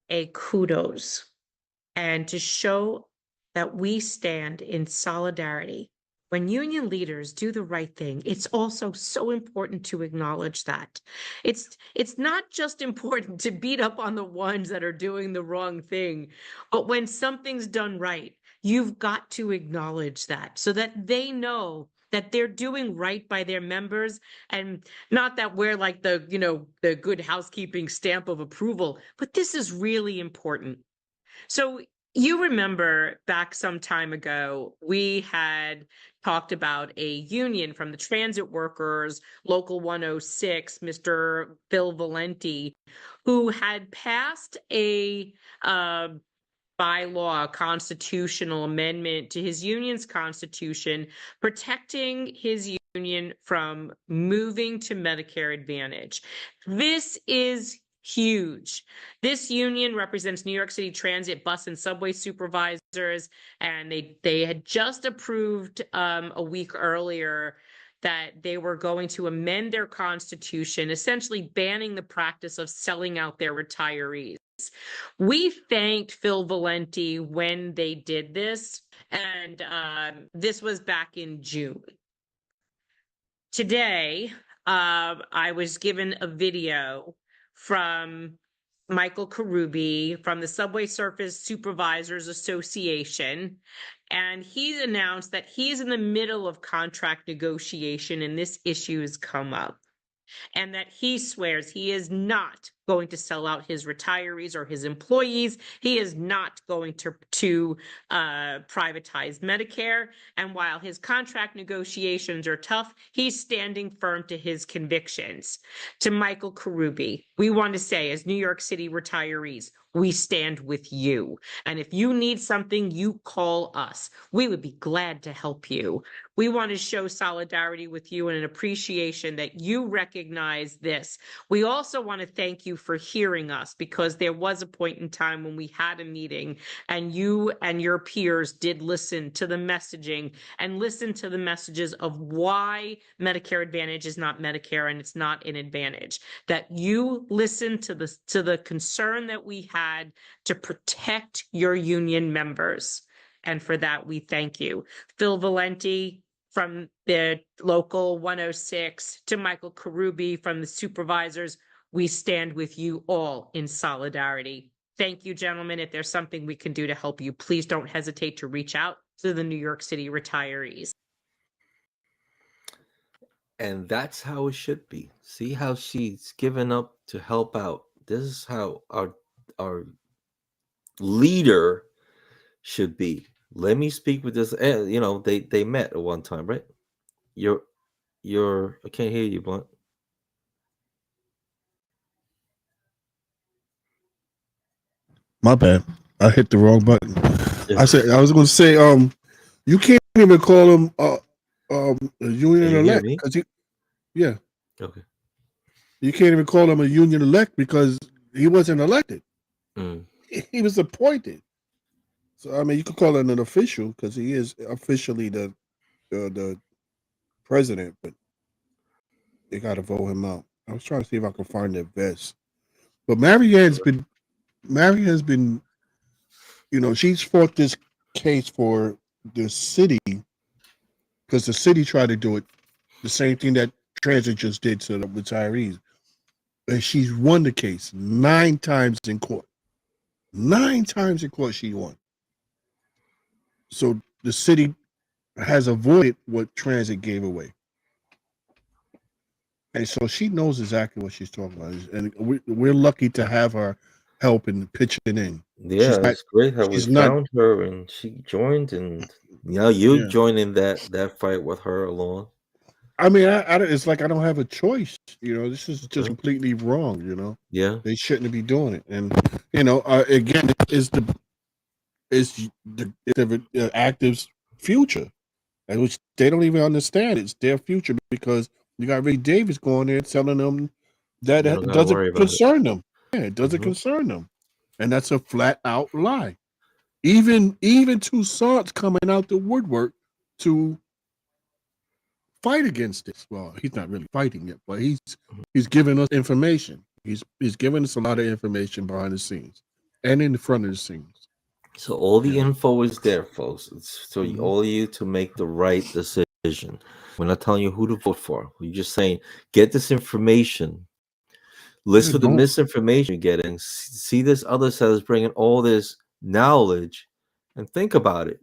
S6: a kudos and to show that we stand in solidarity. When union leaders do the right thing, it's also so important to acknowledge that. It's not just important to beat up on the ones that are doing the wrong thing, but when something's done right, you've got to acknowledge that so that they know that they're doing right by their members, and not that we're like the good housekeeping stamp of approval, but this is really important. So you remember back some time ago, we had talked about a union from the transit workers, Local 106, Mr. Bill Valenti, who had passed a bylaw, constitutional amendment to his union's constitution, protecting his union from moving to Medicare Advantage. This is huge. This union represents New York City Transit bus and subway supervisors, and they had just approved a week earlier that they were going to amend their constitution, essentially banning the practice of selling out their retirees. We thanked Phil Valenti when they did this, and this was back in June. Today, I was given a video from Michael Carrube from the Subway Surface Supervisors Association, and he announced that he's in the middle of contract negotiation and this issue has come up, and that he swears he is not going to sell out his retirees or his employees. He is not going to privatize Medicare. And while his contract negotiations are tough, he's standing firm to his convictions. To Michael Carrube, we want to say, as New York City retirees, we stand with you. And if you need something, you call us. We would be glad to help you. We want to show solidarity with you and an appreciation that you recognize this. We also want to thank you for hearing us, because there was a point in time when we had a meeting and you and your peers did listen to the messaging and listen to the messages of why Medicare Advantage is not Medicare and it's not an advantage. That you listened to the concern that we had to protect your union members. And for that, we thank you. Phil Valenti from the local 106 to Michael Carrube from the supervisors, we stand with you all in solidarity. Thank you, gentlemen. If there's something we can do to help you, please don't hesitate to reach out to the New York City retirees.
S3: And that's how it should be. See how she's given up to help out. This is how our leader should be. Let me speak with this. You know, they met at one time, right? I can't hear you, Blunt.
S4: My bad. I hit the wrong button.
S3: Yeah.
S4: I was going to say, you can't even call him a union elect because yeah.
S3: Okay.
S4: You can't even call him a union elect because he wasn't elected. He was appointed. So I mean, you could call him an official because he is officially the president, but they got to vote him out. I was trying to see if I could find their vest, but Marianne's been, you know, she's fought this case for the city because the city tried to do it, the same thing that transit just did to the retirees, and she's won the case 9 times in court. 9 times in court she won. So the city has avoided what transit gave away. And so she knows exactly what she's talking about. And we're lucky to have her help and pitching in.
S3: Yeah, it's great how we found her and she joined, and now you joining that fight with her along.
S4: I mean, it's like I don't have a choice. You know, this is just completely wrong. You know, they shouldn't be doing it. And you know, again, it's the active's future, and which they don't even understand. It's their future because you got Ray Davis going there telling them that it doesn't concern them. Yeah, it doesn't concern them, and that's a flat out lie. Even Toussaint's coming out the woodwork to fight against this. Well, he's not really fighting it, but he's giving us information. He's giving us a lot of information behind the scenes and in the front of the scenes.
S3: So all the info is there, folks. It's so all of you to make the right decision. We're not telling you who to vote for. We're just saying get this information. Listen to the misinformation you get and see this other side is bringing all this knowledge and think about it.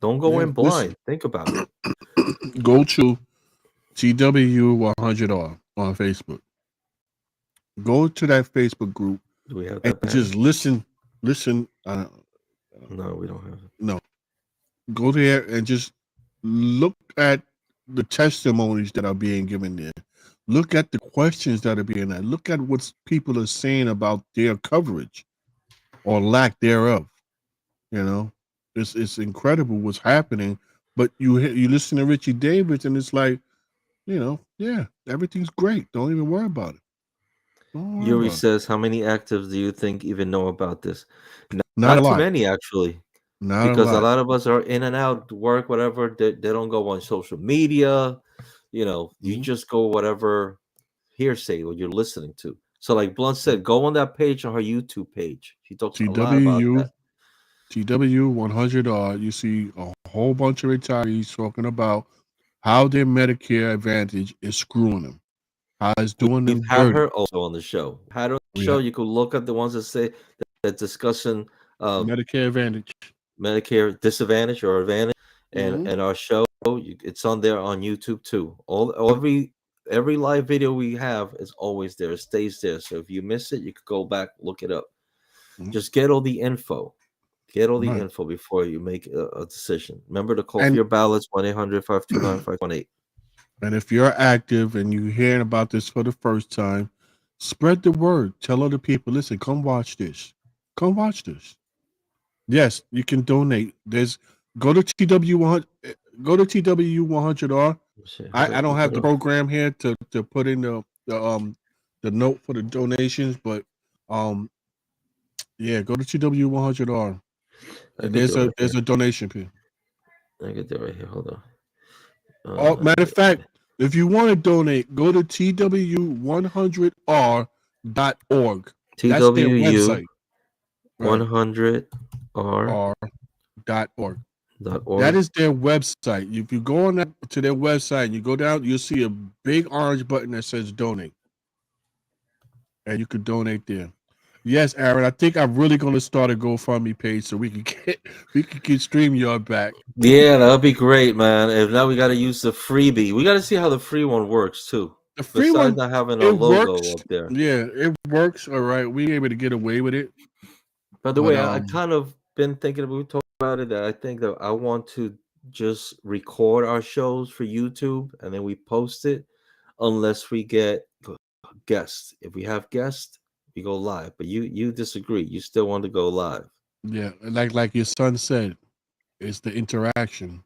S3: Don't go in blind. Think about it.
S4: Go to TW100R on Facebook. Go to that Facebook group.
S3: Do we have that?
S4: And just listen.
S3: No, we don't have it.
S4: No. Go there and just look at the testimonies that are being given there. Look at the questions that are being asked. Look at what people are saying about their coverage or lack thereof. You know, it's incredible what's happening. But you listen to Richie Davis and it's like, you know, yeah, everything's great. Don't even worry about it.
S3: Yuri says, how many actives do you think even know about this?
S4: Not
S3: too many, actually.
S4: Not
S3: because
S4: a lot
S3: of us are in and out, work, whatever. They don't go on social media. you just go whatever hearsay what you're listening to. So like Blunt said, go on that page on her YouTube page. She talks a lot about that.
S4: TW100R, you see a whole bunch of retirees talking about how their Medicare Advantage is screwing them, how it's doing
S3: We've
S4: them
S3: had
S4: dirty.
S3: her also on the show. Had her on the show. You could look at the ones that say that discussing
S4: Medicare Advantage,
S3: Medicare disadvantage or advantage,
S4: Mhm.
S3: and our show. It's on there on YouTube too. Every live video we have is always there. It stays there. So if you miss it, you could go back, look it up. Just get all the info. Get all the
S4: Right.
S3: info before you make a decision. Remember to call for
S4: And-
S3: your ballots 1-800-529-518.
S4: And if you're active and you're hearing about this for the first time, spread the word. Tell other people, listen, come watch this. Come watch this. Yes, you can donate. Go to TW100R. I don't have the program here to put in the note for the donations, but yeah, go to TW100R. And there's a donation pin.
S3: I get that right here. Hold on.
S4: Matter of fact, if you want to donate, go to TW100R.org. That's their website.
S3: 100R.org.
S4: That is their website. If you go on to their website and you go down, you'll see a big orange button that says donate. And you can donate there. Yes, Aaron, I think I'm really going to start a GoFundMe page so we can get StreamYard back.
S3: Yeah, that'll be great, man. If now we got to use the freebie. We got to see how the free one works too.
S4: The free
S3: Besides
S4: one,
S3: not having a
S4: it
S3: logo
S4: works.
S3: up there.
S4: Yeah, it works. All right, we able to get away with it.
S3: By the way, I kind of been thinking we talked about it. That I think that I want to just record our shows for YouTube and then we post it, unless we get guests. If we have guests, we go live. But you disagree. You still want to go live.
S4: Yeah, like your son said, it's the interaction.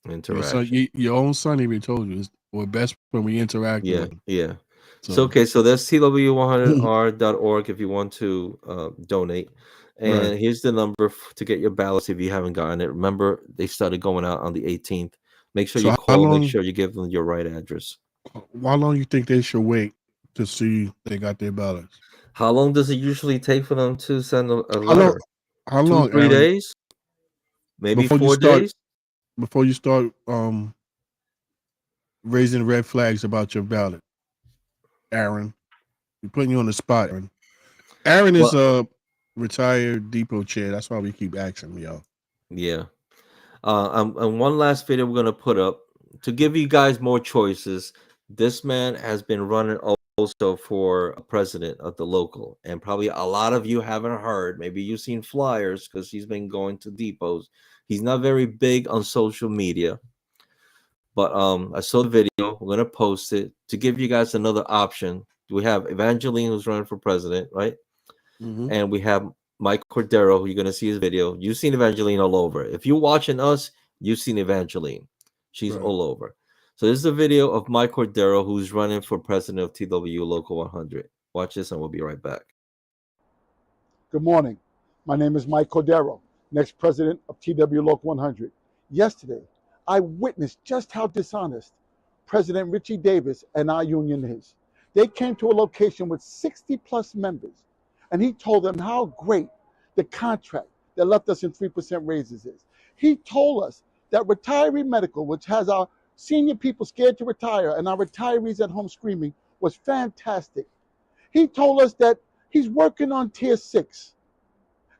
S4: Your own son even told you we're best when we interact with him.
S3: Yeah. So okay, so that's tw100r.org if you want to donate. And here's the number to get your ballots if you haven't gotten it. Remember, they started going out on the 18th. Make sure you call. Make sure you give them your right address.
S4: How long you think they should wait to see they got their ballots?
S3: How long does it usually take for them to send a letter?
S4: How long?
S3: 2-3 days? Maybe 4 days?
S4: Before you start raising red flags about your ballot, Aaron. We're putting you on the spot, Aaron. Aaron is a retired depot chair. That's why we keep asking y'all.
S3: Yeah. And one last video we're going to put up to give you guys more choices. This man has been running also for president of the local, and probably a lot of you haven't heard. Maybe you've seen flyers because he's been going to depots. He's not very big on social media, but I saw the video. We're going to post it to give you guys another option. We have Evangeline who's running for president, right?
S4: Mm-hmm.
S3: And we have Mike Cordero, who you're going to see his video. You've seen Evangeline all over. If you're watching us, you've seen Evangeline. She's all over. So this is a video of Mike Cordero, who's running for president of TW Local 100. Watch this and we'll be right back.
S7: Good morning. My name is Mike Cordero, next president of TW Local 100. Yesterday, I witnessed just how dishonest President Richie Davis and our union is. They came to a location with 60 plus members, and he told them how great the contract that left us in 3% raises is. He told us that retiree medical, which has our senior people scared to retire and our retirees at home screaming, was fantastic. He told us that he's working on tier 6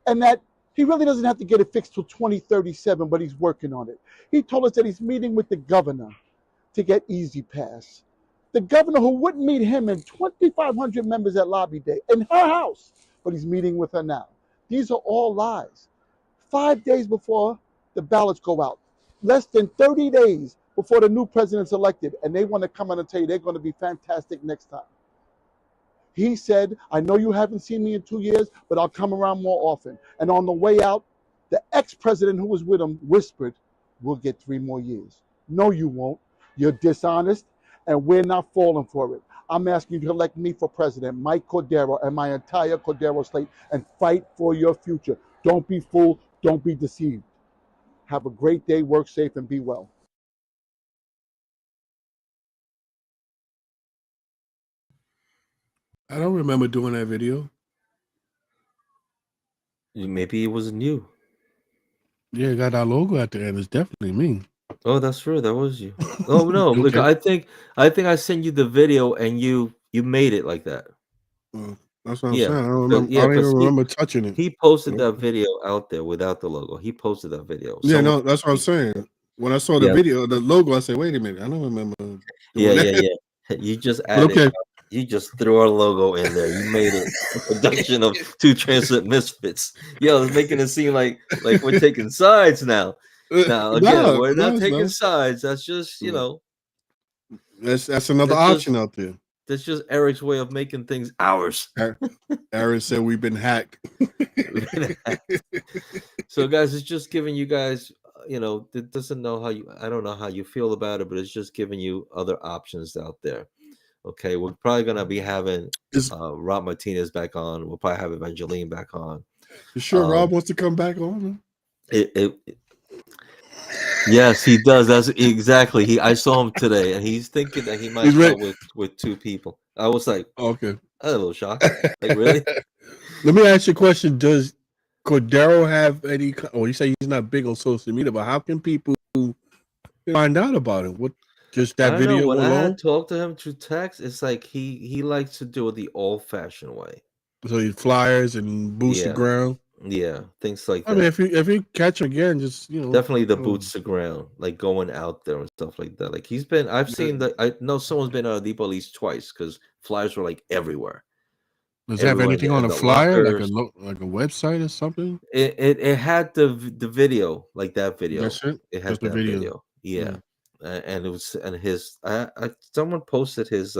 S7: and that he really doesn't have to get it fixed till 2037, but he's working on it. He told us that he's meeting with the governor to get Easy Pass. The governor who wouldn't meet him and 2,500 members at Lobby Day in her house, but he's meeting with her now. These are all lies. 5 days before the ballots go out, less than 30 days before the new president's elected, and they want to come out and tell you they're going to be fantastic next time. He said, I know you haven't seen me in 2 years, but I'll come around more often. And on the way out, the ex-president who was with him whispered, we'll get 3 more years. No, you won't. You're dishonest, and we're not falling for it. I'm asking you to elect me for president, Mike Cordero, and my entire Cordero slate, and fight for your future. Don't be fooled. Don't be deceived. Have a great day. Work safe and be well.
S4: I don't remember doing that video.
S3: Maybe it wasn't you.
S4: Yeah, it got our logo at the end. It's definitely me.
S3: Oh, that's true. That was you. Oh no, look,
S4: Okay.
S3: I think I sent you the video and you made it like that.
S4: That's what I'm
S3: Yeah,
S4: saying. I don't remember. I
S3: yeah,
S4: don't even
S3: because
S4: remember touching it.
S3: he posted that
S4: Okay.
S3: video out there without the logo. He posted that video.
S4: Yeah,
S3: Someone,
S4: no, that's what I'm saying. When I saw the
S3: yeah,
S4: video, the logo, I said, "Wait a minute, I don't remember
S3: yeah,
S4: doing
S3: yeah,
S4: that."
S3: yeah. You just
S4: But
S3: added.
S4: okay,
S3: You just threw our logo in there. You made it a production of Two Transit Misfits. Yo, it's making it seem like we're taking sides now. Now again,
S4: no,
S3: we're not
S4: no, it's
S3: taking
S4: not.
S3: sides. That's just
S4: That's another
S3: that's just
S4: option out there.
S3: that's just Eric's way of making things ours.
S4: Aaron said we've been hacked.
S3: So guys, it's just giving you guys, it doesn't know how you. I don't know how you feel about it, but it's just giving you other options out there. Okay, we're probably gonna be having Rob Martinez back on. We'll probably have Evangeline back on.
S4: You sure Rob wants to come back on?
S3: Yes, he does. That's exactly. I saw him today, and he's thinking that he might come with two people. I was like,
S4: okay,
S3: a little shocked. Like, really?
S4: Let me ask you a question. Does Cordero have any? Oh, you say he's not big on social media, but how can people find out about it? What? Just
S3: I
S4: that
S3: don't know.
S4: video
S3: When I
S4: alone?
S3: had talked to him through text, it's like he likes to do it the old-fashioned way.
S4: So he flyers and boots the
S3: Yeah,
S4: ground.
S3: yeah, things like
S4: I mean,
S3: that.
S4: if you catch him again, just
S3: Definitely the boots to ground, like going out there and stuff like that. Like I've seen that. I know someone's been out of Depot at least twice because flyers were like everywhere.
S4: Does it have
S3: Everywhere
S4: anything on
S3: in
S4: the
S3: the
S4: flyer, like
S3: lockers.
S4: like a website or something?
S3: It had the video, like that video.
S4: That's it.
S3: It had
S4: Just the
S3: that
S4: video.
S3: video. Yeah. And it was and his someone posted his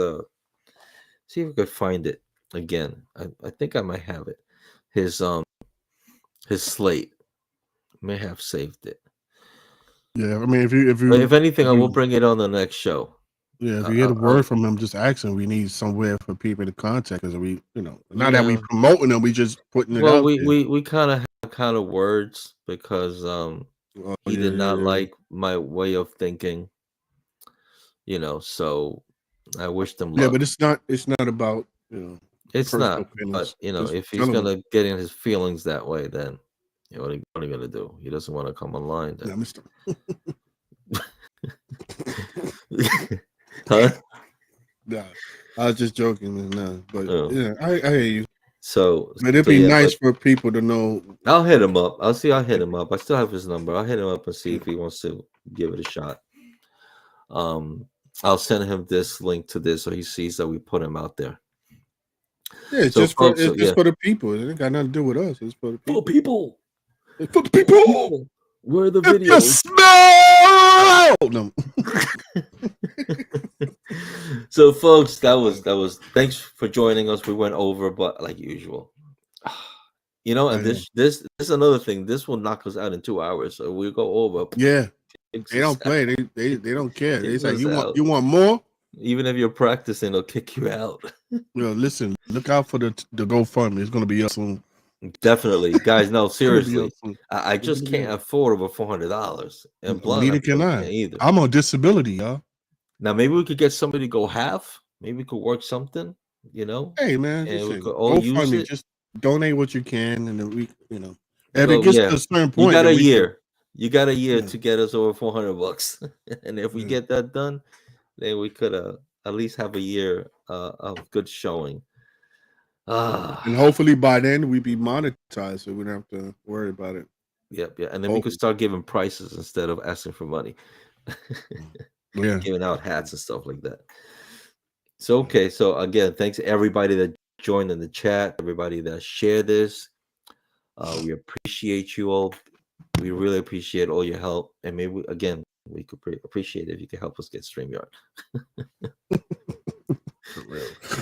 S3: see if I could find it again. I think I might have it. His slate. May have saved it.
S4: Yeah, I mean, if
S3: anything, I will bring it on the next show.
S4: Yeah, if you get a word from him, just ask him. We need somewhere for people to contact us. We, not that we promoting them, we just putting it out there.
S3: We kind of have words because he did not like my way of thinking. So I wish them luck.
S4: Yeah, but it's not about
S3: it's not.
S4: Feelings.
S3: But if he's gonna get in his feelings that way, then what are you gonna do? He doesn't want to come online. Then.
S4: Yeah, Mister.
S3: Huh?
S4: Nah, I was just joking, man. But yeah, I hear you.
S3: So,
S4: but it'd be nice for people to know.
S3: I'll hit him up. I'll hit him up. I still have his number. I'll hit him up and see if he wants to give it a shot. I'll send him this link to this so he sees that we put him out there.
S4: Yeah, it's just for the people. It ain't got nothing to do with us. It's for the people.
S3: It's for the people. Where are the videos?
S4: No.
S3: So, folks, that was. Thanks for joining us. We went over, but like usual, and this is another thing. This will knock us out in 2 hours, so we'll go over.
S4: Yeah, they don't play. They don't care. They say you want more.
S3: Even if you're practicing, they'll kick you out.
S4: Listen, look out for the GoFundMe. It's gonna be up soon.
S3: Definitely, guys. No, seriously, I just can't afford over $400. And
S4: neither can I. Either. I'm on disability, y'all.
S3: Now maybe we could get somebody to go half. Maybe we could work something.
S4: Hey man,
S3: and we could all use it.
S4: Just donate what you can, and then we, if it gets to a certain point,
S3: you got a year. You got a year to get us over $400, and if we get that done, then we could at least have a year of good showing.
S4: And hopefully by then we be monetized, so we don't have to worry about it.
S3: Yep, and then we could start giving prices instead of asking for money. Giving out hats and stuff like that. So okay, so again, thanks to everybody that joined in the chat, everybody that shared this. We appreciate you all. We really appreciate all your help, and maybe we could appreciate it if you could help us get StreamYard.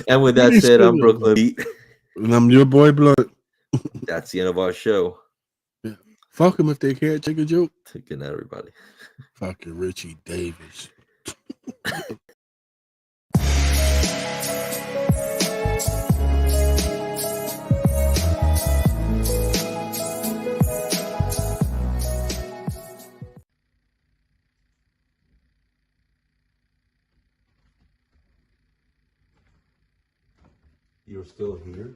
S3: And with that said, I'm Brooklyn Beat.
S4: And I'm your boy Blunt.
S3: That's the end of our show.
S4: Yeah. Fuck them if they can't take a joke.
S3: Good night, everybody.
S4: Fucking Richie Davis.
S3: You're still here?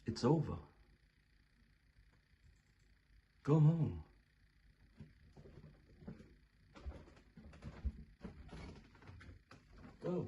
S3: It's over. Go home. Go.